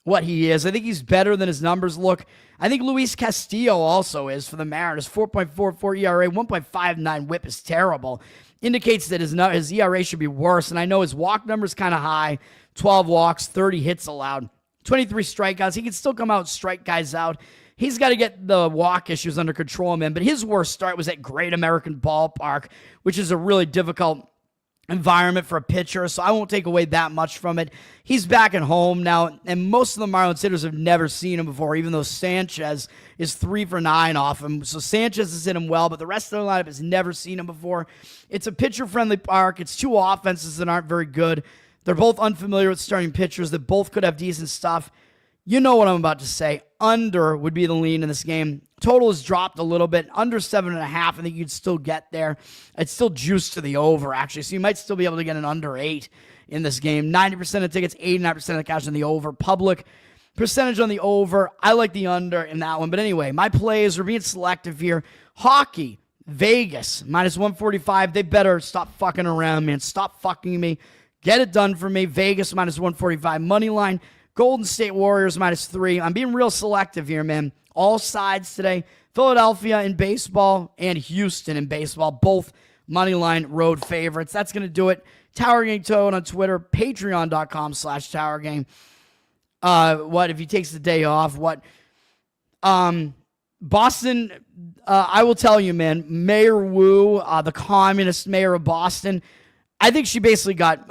[SPEAKER 1] what he is. I think he's better than his numbers look. I think Luis Castillo also is for the Mariners. 4.44 ERA, 1.59 whip is terrible. Indicates that his ERA should be worse. And I know his walk number's kind of high. 12 walks, 30 hits allowed, 23 strikeouts. He can still come out and strike guys out. He's got to get the walk issues under control, man. But his worst start was at Great American Ballpark, which is a really difficult environment for a pitcher, so I won't take away that much from it. He's back at home now, and most of the Marlins hitters have never seen him before, even though Sanchez is 3 for 9 off him. So Sanchez has hit him well, but the rest of the lineup has never seen him before. It's a pitcher-friendly park. It's 2 offenses that aren't very good. They're both unfamiliar with starting pitchers that both could have decent stuff. You know what I'm about to say. Under would be the lean in this game. Total has dropped a little bit. Under 7.5, I think you'd still get there. It's still juiced to the over, actually. So you might still be able to get an under 8 in this game. 90% of tickets, 89% of the cash on the over. Public percentage on the over. I like the under in that one. But anyway, my plays are being selective here. Hockey, Vegas, minus 145. They better stop fucking around, man. Stop fucking me. Get it done for me. Vegas, minus 145. Money line. Golden State Warriors, minus 3. I'm being real selective here, man. All sides today. Philadelphia in baseball and Houston in baseball. Both moneyline road favorites. That's going to do it. Tower Gang Toad on Twitter. Patreon.com/Tower Gang. What if he takes the day off? What? Boston, I will tell you, man. Mayor Wu, the communist mayor of Boston, I think she basically got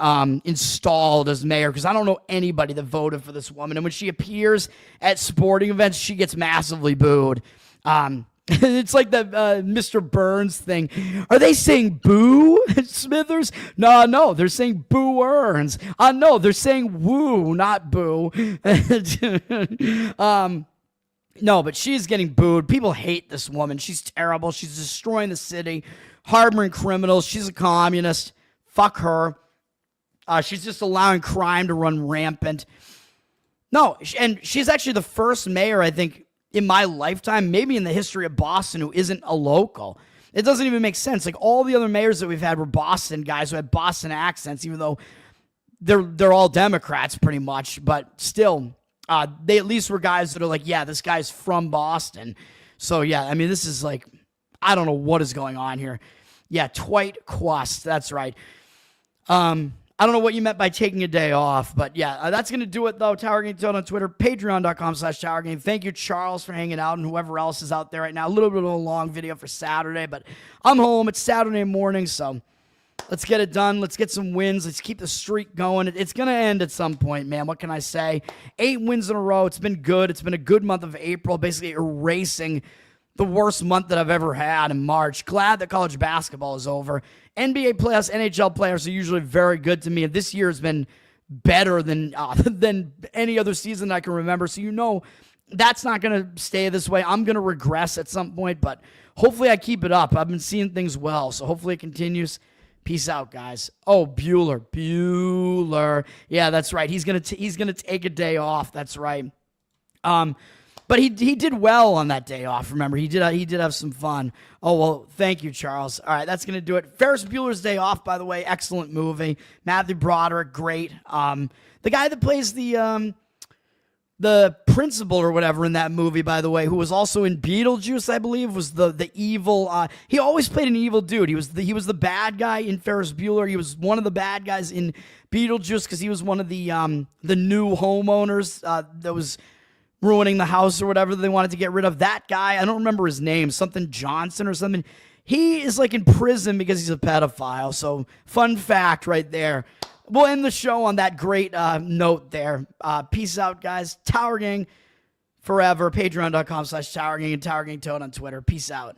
[SPEAKER 1] installed as mayor because I don't know anybody that voted for this woman. And when she appears at sporting events, she gets massively booed. It's like the Mr. Burns thing. Are they saying boo, Smithers? No, they're saying boo Earns. No, they're saying woo, not boo. No, but she's getting booed. People hate this woman. She's terrible. She's destroying the city, harboring criminals. She's a communist. Fuck her. She's just allowing crime to run rampant. No, and she's actually the first mayor, I think, in my lifetime, maybe in the history of Boston, who isn't a local. It doesn't even make sense. Like, all the other mayors that we've had were Boston guys who had Boston accents, even though they're all Democrats pretty much. But still, they at least were guys that are like, yeah, this guy's from Boston. So, yeah, I mean, this is like, I don't know what is going on here. Yeah, Dwight Quast, that's right. I don't know what you meant by taking a day off, but yeah, that's going to do it, though. Tower Game Toad on Twitter, patreon.com/Tower Game. Thank you, Charles, for hanging out, and whoever else is out there right now. A little bit of a long video for Saturday, but I'm home. It's Saturday morning, so let's get it done. Let's get some wins. Let's keep the streak going. It's going to end at some point, man. What can I say? 8 wins in a row. It's been good. It's been a good month of April, basically erasing the worst month that I've ever had in March. Glad that college basketball is over. NBA players, NHL players are usually very good to me, and this year has been better than any other season I can remember. So that's not going to stay this way. I'm going to regress at some point, but hopefully I keep it up. I've been seeing things well, so hopefully it continues. Peace out, guys. Oh, Bueller. Yeah, that's right. He's gonna take a day off. That's right. But he did well on that day off. Remember, he did have some fun. Oh, well, thank you, Charles. All right, that's going to do it. Ferris Bueller's Day Off, by the way, excellent movie. Matthew Broderick, great. The guy that plays the principal or whatever in that movie, by the way, who was also in Beetlejuice, I believe, was the evil. He always played an evil dude. He was the bad guy in Ferris Bueller. He was one of the bad guys in Beetlejuice because he was one of the new homeowners that was ruining the house or whatever they wanted to get rid of. That guy, I don't remember his name, something Johnson or something. He is like in prison because he's a pedophile. So fun fact right there. We'll end the show on that great note there. Peace out, guys. Tower Gang forever. Patreon.com/Tower Gang and Tower Gang Toad on Twitter. Peace out.